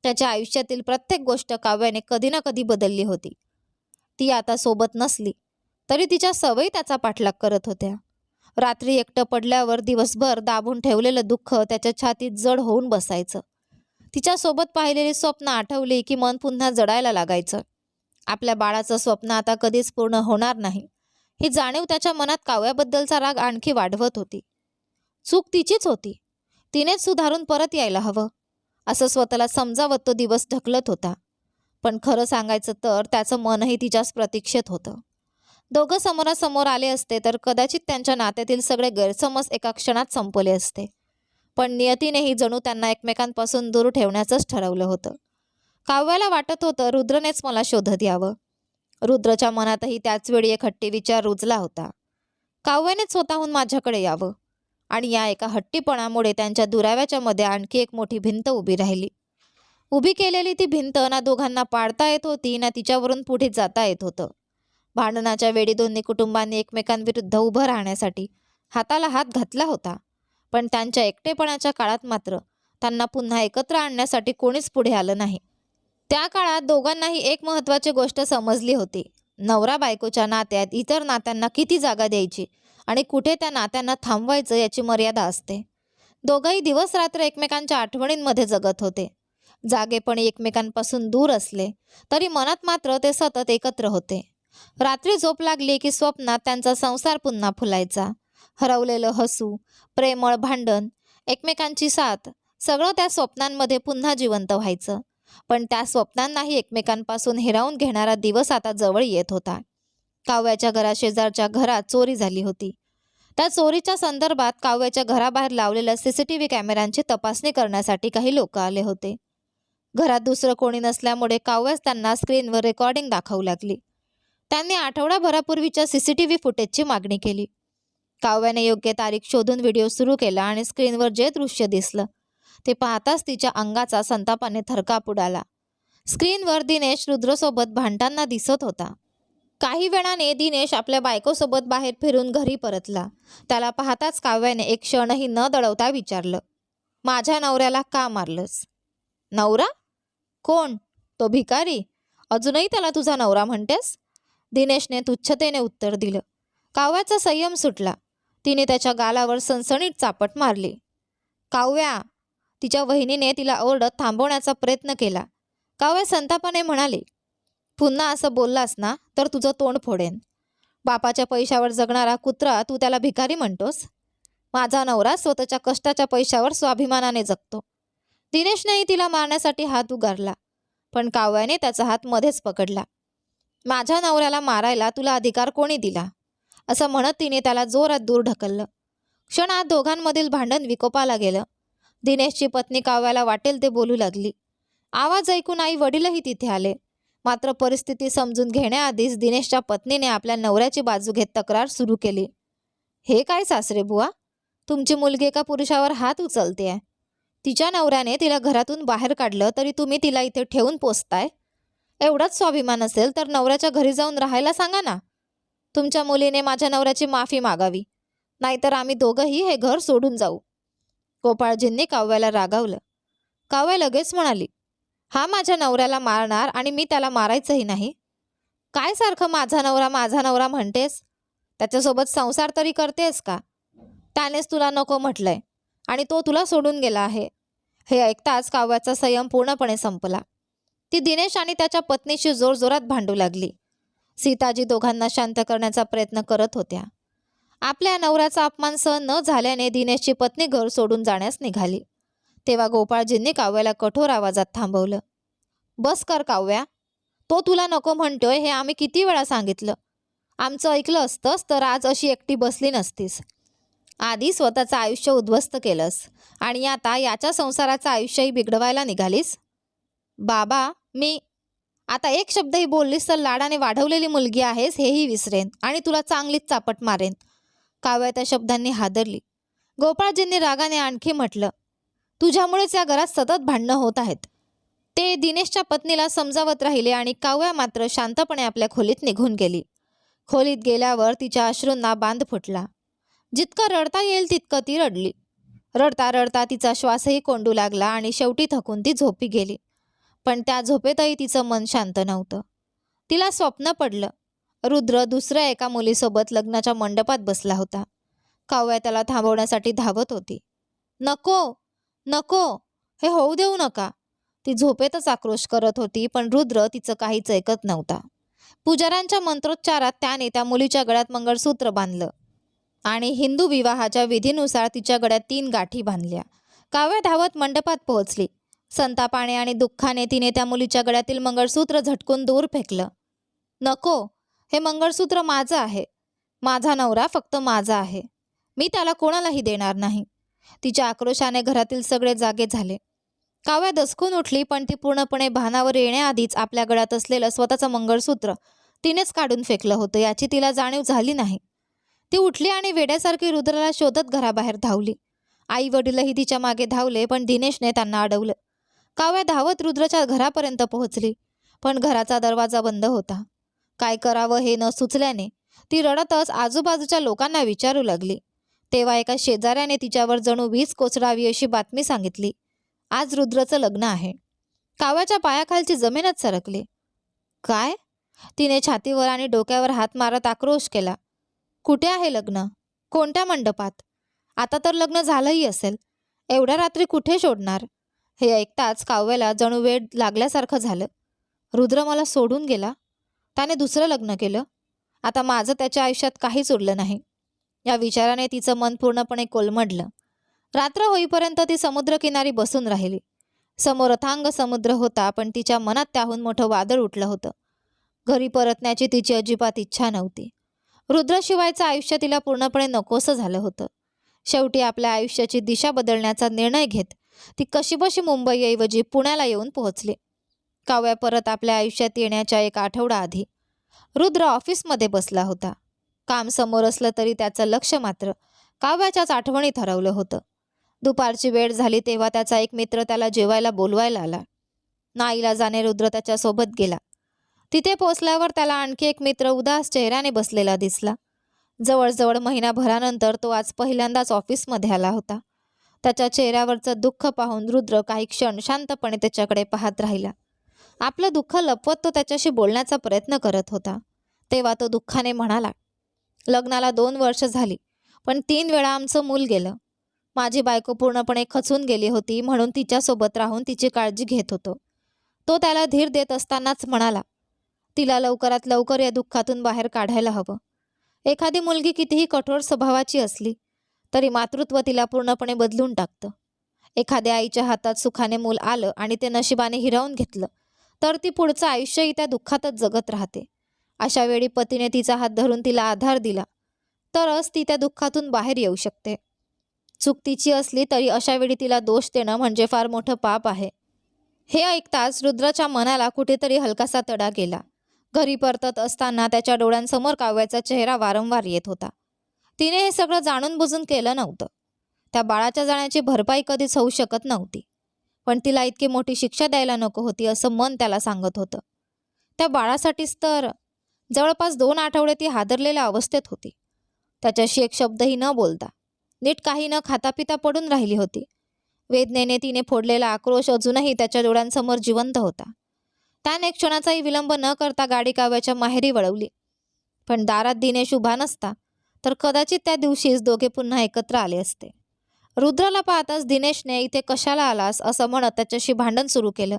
[SPEAKER 1] त्याच्या आयुष्यातील प्रत्येक गोष्ट काव्याने कधी ना कधी बदलली होती. ती आता सोबत नसली तरी तिच्या सवयी त्याचा पाठलाग करत होत्या. रात्री एकटं पडल्यावर दिवसभर दाबून ठेवलेलं दुःख त्याच्या छातीत जड होऊन बसायचं. तिच्यासोबत पाहिलेली स्वप्न आठवली की मन पुन्हा जडायला लागायचं. आपल्या बाळाचं स्वप्न आता कधीच पूर्ण होणार नाही ही जाणीव त्याच्या मनात काव्याबद्दलचा राग आणखी वाढवत होती. चूक तिचीच होती, तिनेच सुधारून परत यायला हवं असं स्वतःला समजावत तो दिवस ढकलत होता. पण खरं सांगायचं तर त्याचं मनही तिच्याच प्रतीक्षेत होतं. दोघं समोरासमोर आले असते तर कदाचित त्यांच्या नात्यातील सगळे गैरसमज एका क्षणात संपले असते. पण नियतीनेही जणू त्यांना एकमेकांपासून दूर ठेवण्याचंच ठरवलं होतं. काव्याला वाटत होतं रुद्रनेच मला शोधत यावं. रुद्रच्या मनातही त्याचवेळी एक हट्टी विचार रुजला होता. काव्यानेच स्वतःहून माझ्याकडे यावं. आणि या एका हट्टीपणामुळे त्यांच्या दुराव्याच्या मध्ये आणखी एक मोठी भिंत उभी राहिली. उभी केलेली ती भिंत ना दोघांना पाडता येत होती ना तिच्यावरून पुढे जाता येत होतं. भांडणाच्या वेळी दोन्ही कुटुंबांनी एकमेकांविरुद्ध उभं राहण्यासाठी हाताला हात घातला होता, पण त्यांच्या एकटेपणाच्या काळात मात्र त्यांना पुन्हा एकत्र आणण्यासाठी कोणीच पुढे आलं नाही. त्या काळात दोघांनाही एक महत्त्वाची गोष्ट समजली होती. नवरा बायकोच्या नात्यात इतर नात्यांना किती जागा द्यायची आणि कुठे त्या नात्यांना थांबवायचं याची मर्यादा असते. दोघंही दिवस रात्र एकमेकांच्या आठवणींमध्ये जगत होते. जागेपणी एकमेकांपासून दूर असले तरी मनात मात्र ते सतत एकत्र होते. रात्री झोप लागली की स्वप्नात त्यांचा संसार पुन्हा फुलायचा. हरवलेलं हसू, प्रेमळ भांडण, एकमेकांची साथ, सगळं त्या स्वप्नांमध्ये पुन्हा जिवंत व्हायचं. पण त्या स्वप्नांनाही एकमेकांपासून हिरावून घेणारा दिवस आता जवळ येत होता. काव्याच्या घराशेजारच्या घरात चोरी झाली होती. त्या चोरीच्या संदर्भात काव्याच्या घराबाहेर लावलेल्या CCTV कॅमेऱ्यांची तपासणी करण्यासाठी काही लोक आले होते. घरात दुसरं कोणी नसल्यामुळे काव्यास त्यांना स्क्रीनवर रेकॉर्डिंग दाखवू लागली. त्यांनी आठवडाभरापूर्वीच्या CCTV फुटेजची मागणी केली. काव्याने योग्य तारीख शोधून व्हिडिओ सुरू केला आणि स्क्रीनवर जे दृश्य दिसलं ते पाहताच तिच्या अंगाचा संतापाने थरकाप उडाला. स्क्रीनवर दिनेश रुद्रसोबत भांडताना दिसत होता. काही वेळाने दिनेश आपल्या बायकोसोबत बाहेर फिरून घरी परतला. त्याला पाहताच काव्याने एक क्षणही न दडवता विचारलं, माझ्या नवऱ्याला का मारलंस? नवरा? कोण? तो भिकारी? अजूनही त्याला तुझा नवरा म्हणतेस? दिनेशने तुच्छतेने उत्तर दिलं. काव्याचा संयम सुटला. तिने त्याच्या गालावर सणसणीत चापट मारली. काव्या! तिच्या वहिनीने तिला ओरडत थांबवण्याचा प्रयत्न केला. काव्या संतापाने म्हणाली, पुन्हा असं बोललास ना तर तुझं तोंड फोडेन. बापाच्या पैशावर जगणारा कुत्रा तू त्याला भिकारी म्हणतोस? माझा नवरा स्वतःच्या कष्टाच्या पैशावर स्वाभिमानाने जगतो. दिनेशनेही तिला मारण्यासाठी हात उगारला, पण काव्याने त्याचा हात मध्येच पकडला. माझ्या नवऱ्याला मारायला तुला अधिकार कोणी दिला? असं म्हणत तिने त्याला जोरात दूर ढकललं. क्षणात दोघांमधील भांडण विकोपाला गेलं. दिनेशची पत्नी काव्याला वाटेल ते बोलू लागली. आवाज ऐकून आई वडीलही तिथे आले. मात्र परिस्थिती समजून घेण्याआधीच दिनेशच्या पत्नीने आपल्या नवऱ्याची बाजू घेत तक्रार सुरू केली. हे काय सासरे बुवा, तुमची मुलगी एका पुरुषावर हात उचलतेय. तिच्या नवऱ्याने तिला घरातून बाहेर काढलं तरी तुम्ही तिला इथे ठेवून पोसताय. एवढाच स्वाभिमान असेल तर नवऱ्याच्या घरी जाऊन राहायला सांगा ना. तुमच्या मुलीने माझ्या नवऱ्याची माफी मागावी, नाहीतर आम्ही दोघंही हे घर सोडून जाऊ. गोपाळजींनी काव्याला रागावलं. काव्या लगेच म्हणाली, हा माझ्या नवऱ्याला मारणार आणि मी त्याला मारायचंही नाही. काय सारखं माझा नवरा म्हणतेस? त्याच्यासोबत संसार तरी करतेस का? त्यानेच तुला नको म्हटलंय आणि तो तुला सोडून गेला आहे. हे ऐकताच काव्याचा संयम पूर्णपणे संपला. ती दिनेश आणि त्याच्या पत्नीशी जोरजोरात भांडू लागली. सीताजी दोघांना शांत करण्याचा प्रयत्न करत होत्या. आपल्या नवऱ्याचा अपमान सहन न झाल्याने दिनेशची पत्नी घर सोडून जाण्यास निघाली. तेव्हा गोपाळजींनी काव्याला कठोर आवाजात थांबवलं. बस कर काव्या, तो तुला नको म्हणतोय हे आम्ही किती वेळा सांगितलं. आमचं ऐकलं असतंस तर आज अशी एकटी बसली नसतीस. आधी स्वतःचं आयुष्य उद्ध्वस्त केलंस आणि आता याच्या संसाराचं आयुष्यही बिघडवायला निघालीस. बाबा, मी आता एक शब्दही बोललीस तर लाडाने वाढवलेली मुलगी आहेस हेही विसरेन आणि तुला चांगलीच चापट मारेन. काव्या त्या शब्दांनी हादरली. गोपाळजींनी रागाने आणखी म्हटलं, तुझ्यामुळेच या घरात सतत भांडणं होत आहेत. ते दिनेशच्या पत्नीला समजावत राहिले आणि काव्या मात्र शांतपणे आपल्या खोलीत निघून गेली. खोलीत गेल्यावर तिच्या अश्रूंना बांध फुटला. जितकं रडता येईल तितकं ती रडली. रडता रडता तिचा श्वासही कोंडू लागला आणि शेवटी थकून ती झोपी गेली. पण त्या झोपेतही तिचं मन शांत नव्हतं. तिला स्वप्न पडलं. रुद्र दुसऱ्या एका मुलीसोबत लग्नाच्या मंडपात बसला होता. काव्या त्याला थांबवण्यासाठी धावत होती. नको नको, हे होऊ देऊ नका. ती झोपेतच आक्रोश करत होती, पण रुद्र तिचं काहीच ऐकत नव्हता. पुजाऱ्यांच्या मंत्रोच्चारात त्याने त्या मुलीच्या गळ्यात मंगळसूत्र बांधलं आणि हिंदू विवाहाच्या विधीनुसार तिच्या गळ्यात 3 गाठी बांधल्या. काव्या धावत मंडपात पोहोचली. संतापाने आणि दुःखाने तिने त्या मुलीच्या गळ्यातील मंगळसूत्र झटकून दूर फेकलं. नको, हे मंगळसूत्र माझं आहे. माझा नवरा फक्त माझा आहे. मी त्याला कोणालाही देणार नाही. तिच्या आक्रोशाने घरातील सगळे जागे झाले. काव्या दचकून उठली, पण ती पूर्णपणे भानावर येण्याआधीच आपल्या गळ्यात असलेलं स्वतःचं मंगळसूत्र तिनेच काढून फेकलं होतं याची तिला जाणीव झाली नाही. ती उठली आणि वेड्यासारखी रुद्राला शोधत घराबाहेर धावली. आई वडीलही तिच्या मागे धावले, पण दिनेशने त्यांना अडवलं. काव्या धावत रुद्रच्या घरापर्यंत पोहोचली, पण घराचा दरवाजा बंद होता. काय करावं हे न सुचल्याने ती रडतच आजूबाजूच्या लोकांना विचारू लागली. तेव्हा एका शेजाऱ्याने तिच्यावर जणू वीज कोसळावी अशी बातमी सांगितली. आज रुद्रचं लग्न आहे. काव्याच्या पायाखालची जमीनच सरकली. काय? तिने छातीवर आणि डोक्यावर हात मारत आक्रोश केला. कुठे आहे लग्न? कोणत्या मंडपात? आता तर लग्न झालंही असेल. एवढ्या रात्री कुठे शोधणार? हे ऐकताच काव्याला जणू वेड लागल्यासारखं झालं. रुद्र मला सोडून गेला. त्याने दुसरं लग्न केलं. आता माझं त्याच्या आयुष्यात काहीच उरलं नाही. या विचाराने तिचं मन पूर्णपणे कोलमडलं. रात्र होईपर्यंत ती समुद्रकिनारी बसून राहिली. समोर अथांग समुद्र होता, पण तिच्या मनात त्याहून मोठं वादळ उठलं होतं. घरी परतण्याची तिची अजिबात इच्छा नव्हती. रुद्रशिवायचं आयुष्य तिला पूर्णपणे नकोसं झालं होतं. शेवटी आपल्या आयुष्याची दिशा बदलण्याचा निर्णय घेत ती कशीबशी मुंबईऐवजी पुण्याला येऊन पोहोचली. काव्या परत आपल्या आयुष्यात येण्याच्या एक आठवडा आधी रुद्र ऑफिसमध्ये बसला होता. काम समोर असलं तरी त्याचं लक्ष मात्र काव्याच्याच आठवणीत हरवलं होतं. दुपारची वेळ झाली तेव्हा त्याचा एक मित्र त्याला जेवायला बोलवायला आला. नाईलाजाने रुद्र त्याच्यासोबत गेला. तिथे पोचल्यावर त्याला आणखी एक मित्र उदास चेहऱ्याने बसलेला दिसला. जवळजवळ महिनाभरानंतर तो आज पहिल्यांदाच ऑफिसमध्ये आला होता. त्याच्या चेहऱ्यावरचं दुःख पाहून रुद्र काही क्षण शांतपणे त्याच्याकडे पाहत राहिला. आपलं दुःख लपवत तो त्याच्याशी बोलण्याचा प्रयत्न करत होता. तेव्हा तो दुःखाने म्हणाला, लग्नाला 2 वर्ष झाली, पण 3 वेळा आमचं मूल गेलं. माझी बायको पूर्णपणे खचून गेली होती, म्हणून तिच्यासोबत राहून तिची काळजी घेत होतो. तो त्याला धीर देत असतानाच म्हणाला, तिला लवकरात लवकर या दुःखातून बाहेर काढायला हवं. एखादी मुलगी कितीही कठोर स्वभावाची असली तरी मातृत्व तिला पूर्णपणे बदलून टाकतं. एखाद्या आईच्या हातात सुखाने मूल आलं आणि ते नशिबाने हिरावून घेतलं तर ती पुढचं आयुष्यही त्या दुःखातच जगत राहते. अशा वेळी पतीने तिचा हात धरून तिला आधार दिला तरच ती त्या दुःखातून बाहेर येऊ शकते. चूक तिची असली तरी अशा वेळी तिला दोष देणं म्हणजे फार मोठं पाप आहे. हे ऐकताच रुद्राच्या मनाला कुठेतरी हलकासा तडा गेला. घरी परतत असताना त्याच्या डोळ्यांसमोर काव्याचा चेहरा वारंवार येत होता. तिने हे सगळं जाणून बुजून केलं नव्हतं. त्या बाळाच्या जाण्याची भरपाई कधीच होऊ शकत नव्हती, पण तिला इतकी मोठी शिक्षा द्यायला नको होती असं मन त्याला सांगत होतं. त्या बाळासाठीच तर जवळपास 2 आठवडे ती हादरलेल्या अवस्थेत होती. त्याच्याशी एक शब्दही न बोलता नीट काही न खाता पिता पडून राहिली होती. वेदनेने तिने फोडलेला आक्रोश अजूनही त्याच्या डोळ्यांसमोर जिवंत होता. त्याने क्षणाचाही विलंब न करता गाडी काव्याच्या माहेरी वळवली. पण दारात दिनेश उभा नसता तर कदाचित त्या दिवशीच दोघे पुन्हा एकत्र आले असते. रुद्राला पाहताच दिनेशने इथे कशाला आलास असं म्हणत त्याच्याशी भांडण सुरू केलं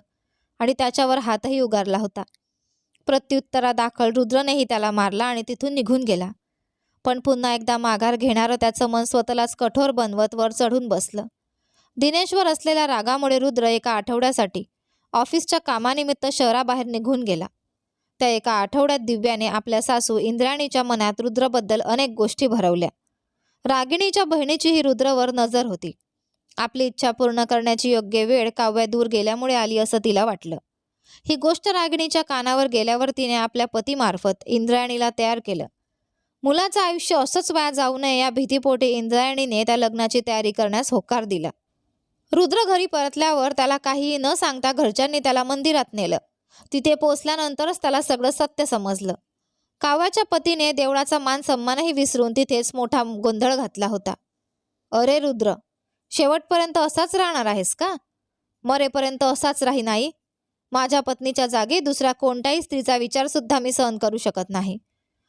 [SPEAKER 1] आणि त्याच्यावर हातही उगारला होता. प्रत्युत्तरादाखल रुद्रनेही त्याला मारला आणि तिथून निघून गेला. पण पुन्हा एकदा माघार घेणारं त्याचं मन स्वतःलाच कठोर बनवत वर चढून बसलं. दिनेशवर असलेल्या रागामुळे रुद्र एका आठवड्यासाठी ऑफिसच्या कामानिमित्त शहराबाहेर निघून गेला. त्या एका आठवड्यात दिव्याने आपल्या सासू इंद्राणीच्या मनात रुद्रबद्दल अनेक गोष्टी भरवल्या. रागिणीच्या बहिणीचीही रुद्रवर नजर होती. आपली इच्छा पूर्ण करण्याची योग्य वेळ काव्या दूर गेल्यामुळे आली असं तिला वाटलं. ही गोष्ट रागिणीच्या कानावर गेल्यावर तिने आपल्या पतीमार्फत इंद्रायणीला तयार केलं. मुलाचं आयुष्य असंच वाया जाऊ नये या भीतीपोटी इंद्रायणीने त्या लग्नाची तयारी करण्यास होकार दिला. रुद्र घरी परतल्यावर त्याला काहीही न सांगता घरच्यांनी त्याला मंदिरात नेलं. तिथे पोचल्यानंतरच त्याला सगळं सत्य समजलं. काव्याच्या पतीने देवळाचा मान सन्मानही विसरून तिथेच मोठा गोंधळ घातला होता. अरे रुद्र, शेवटपर्यंत असाच राहणार आहेस का? मरेपर्यंत असाच राही नाही. माझ्या पत्नीच्या जागी दुसऱ्या कोणत्याही स्त्रीचा विचारसुद्धा मी सहन करू शकत नाही.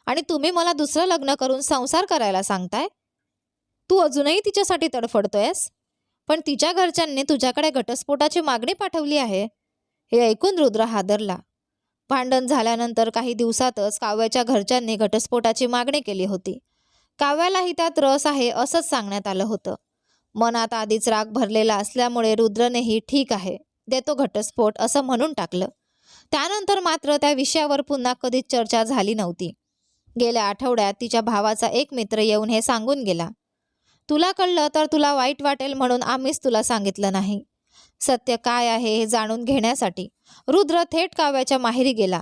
[SPEAKER 1] आणि तुम्ही मला दुसरं लग्न करून संसार करायला सांगताय? तू अजूनही तिच्यासाठी तडफडतोयस? पण तिच्या घरच्यांनी तुझ्याकडे घटस्फोटाची मागणी पाठवली आहे. हे ऐकून रुद्र हादरला. भांडण झाल्यानंतर काही दिवसातच काव्याच्या घरच्यांनी घटस्फोटाची मागणी केली होती. काव्यालाही त्यात रस आहे असंच सांगण्यात आलं होतं. मनात आधीच राग भरलेला असल्यामुळे रुद्रनेही ठीक आहे, देतो घटस्फोट असं म्हणून टाकलं. त्यानंतर मात्र त्या विषयावर पुन्हा कधीच चर्चा झाली नव्हती. गेल्या आठवड्यात तिच्या भावाचा एक मित्र येऊन हे सांगून गेला, तुला कळलं तर तुला वाईट वाटेल म्हणून आम्हीच तुला सांगितलं नाही. सत्य काय आहे हे जाणून घेण्यासाठी रुद्र थेट काव्याच्या माहेरी गेला.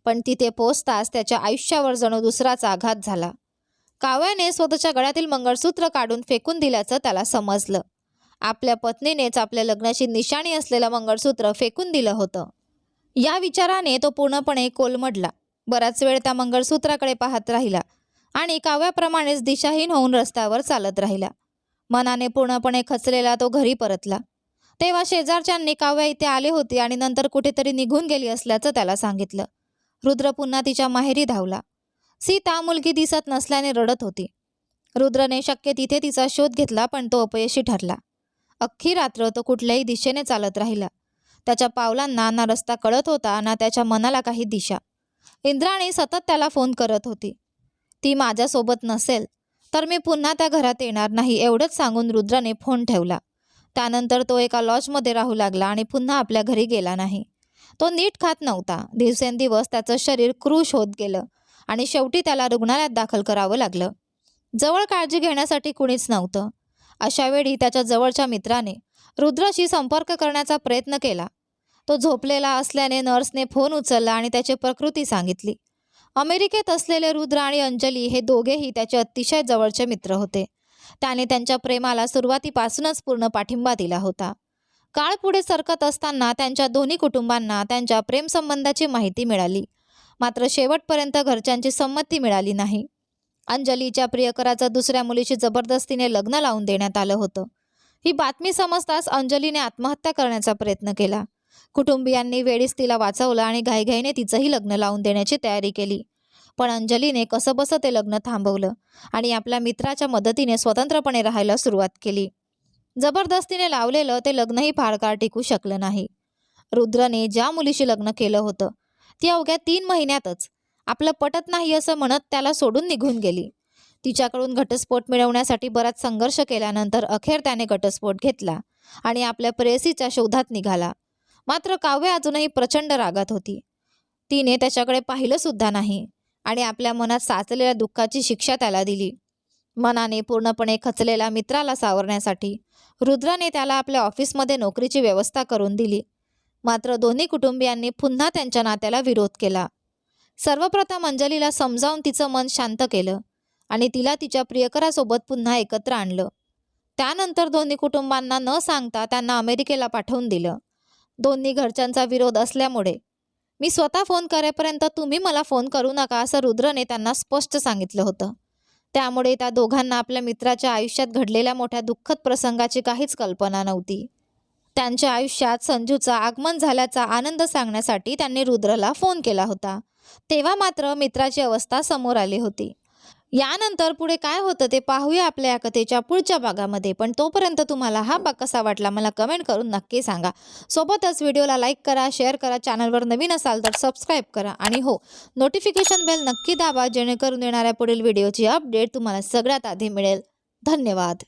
[SPEAKER 1] पण तिथे पोचताच त्याच्या आयुष्यावर जणू दुसराच आघात झाला. काव्याने स्वतःच्या गळ्यातील मंगळसूत्र काढून फेकून दिल्याचं त्याला समजलं. आपल्या पत्नीनेच आपल्या लग्नाची निशाणी असलेलं मंगळसूत्र फेकून दिलं होतं. या विचाराने तो पूर्णपणे कोलमडला. बराच वेळ त्या मंगळसूत्राकडे पाहत राहिला आणि काव्याप्रमाणेच दिशाहीन होऊन रस्त्यावर चालत राहिला. मनाने पूर्णपणे खचलेला तो घरी परतला. तेव्हा शेजारच्यांनी काव्या इथे आले होते आणि नंतर कुठेतरी निघून गेली असल्याचं त्याला सांगितलं. रुद्र पुन्हा तिच्या माहेरी धावला. सीता मुलगी दिसत नसल्याने रडत होती. रुद्रने शक्य तिथे तिचा शोध घेतला, पण तो अपयशी ठरला. अख्खी रात्र तो कुठल्याही दिशेने चालत राहिला. त्याच्या पावलांना ना रस्ता कळत होता, ना त्याच्या मनाला काही दिशा. इंद्राणी सतत त्याला फोन करत होती. ती माझ्यासोबत नसेल तर मी पुन्हा त्या घरात येणार नाही, एवढंच सांगून रुद्रने फोन ठेवला. त्यानंतर तो एका लॉजमध्ये राहू लागला आणि पुन्हा आपल्या घरी गेला नाही. तो नीट खात नव्हता. दिवसेंदिवस त्याचं शरीर क्रूश होत गेलं आणि शेवटी त्याला रुग्णालयात दाखल करावं लागलं. जवळ काळजी घेण्यासाठी कुणीच नव्हतं. अशा वेळी त्याच्या जवळच्या मित्राने रुद्रशी संपर्क करण्याचा प्रयत्न केला. तो झोपलेला असल्याने नर्सने फोन उचलला आणि त्याची प्रकृती सांगितली. अमेरिकेत असलेले रुद्र आणि अंजली हे दोघेही त्याचे अतिशय जवळचे मित्र होते. त्याने त्यांच्या प्रेमाला सुरुवातीपासूनच पूर्ण पाठिंबा दिला होता. काळ पुढे सरकत असताना त्यांच्या दोन्ही कुटुंबांना त्यांच्या प्रेमसंबंधाची माहिती मिळाली. मात्र शेवटपर्यंत घरच्यांची संमती मिळाली नाही. अंजलीच्या प्रियकराचं दुसऱ्या मुलीशी जबरदस्तीने लग्न लावून देण्यात आलं होतं. ही बातमी समजताच अंजलीने आत्महत्या करण्याचा प्रयत्न केला. कुटुंबियांनी वेळीच तिला वाचवलं आणि घाईघाईने तिचंही लग्न लावून देण्याची तयारी केली. पण अंजलीने कसंबसं ते लग्न थांबवलं आणि आपल्या मित्राच्या मदतीने स्वतंत्रपणे राहायला सुरुवात केली. जबरदस्तीने लावलेलं ते लग्नही फार काळ टिकू शकलं नाही. रुद्रने ज्या मुलीशी लग्न केलं होतं ती अवघ्या 3 महिन्यातच आपलं पटत नाही असं म्हणत त्याला सोडून निघून गेली. तिच्याकडून घटस्फोट मिळवण्यासाठी बराच संघर्ष केल्यानंतर अखेर त्याने घटस्फोट घेतला आणि आपल्या प्रेयसीच्या शोधात निघाला. मात्र काव्य अजूनही प्रचंड रागात होती. तिने त्याच्याकडे पाहिलं सुद्धा नाही आणि आपल्या मनात साचलेल्या दुःखाची शिक्षा त्याला दिली. मनाने पूर्णपणे खचलेल्या मित्राला सावरण्यासाठी रुद्राने त्याला आपल्या ऑफिसमध्ये नोकरीची व्यवस्था करून दिली. मात्र दोन्ही कुटुंबियांनी पुन्हा त्यांच्या नात्याला विरोध केला. सर्वप्रथम अंजलीला समजावून तिचं मन शांत केलं आणि तिला तिच्या प्रियकरासोबत पुन्हा एकत्र आणलं. त्यानंतर दोन्ही कुटुंबांना न सांगता त्यांना अमेरिकेला पाठवून दिलं. दोन्ही घरच्यांचा विरोध असल्यामुळे मी स्वतः फोन करेपर्यंत तुम्ही मला फोन करू नका असं रुद्रने त्यांना स्पष्ट सांगितलं होतं. त्यामुळे त्या दोघांना आपल्या मित्राच्या आयुष्यात घडलेल्या मोठ्या दुःखद प्रसंगाची काहीच कल्पना नव्हती. त्यांच्या आयुष्यात संजूचं आगमन झाल्याचा आनंद सांगण्यासाठी त्यांनी रुद्रला फोन केला होता. तेव्हा मात्र मित्राची अवस्था समोर आली होती. यानंतर पुढे काय होतं ते पाहूया आपल्या या कथेच्या पुढच्या भागामध्ये. पण तोपर्यंत तुम्हाला हा भाग कसा वाटला मला कमेंट करून नक्की सांगा. सोबतच व्हिडिओला लाईक करा, शेअर करा, चॅनलवर नवीन असाल तर सबस्क्राईब करा आणि हो, नोटिफिकेशन बेल नक्की दाबा जेणेकरून येणाऱ्या पुढील व्हिडिओची अपडेट तुम्हाला सगळ्यात आधी मिळेल. धन्यवाद.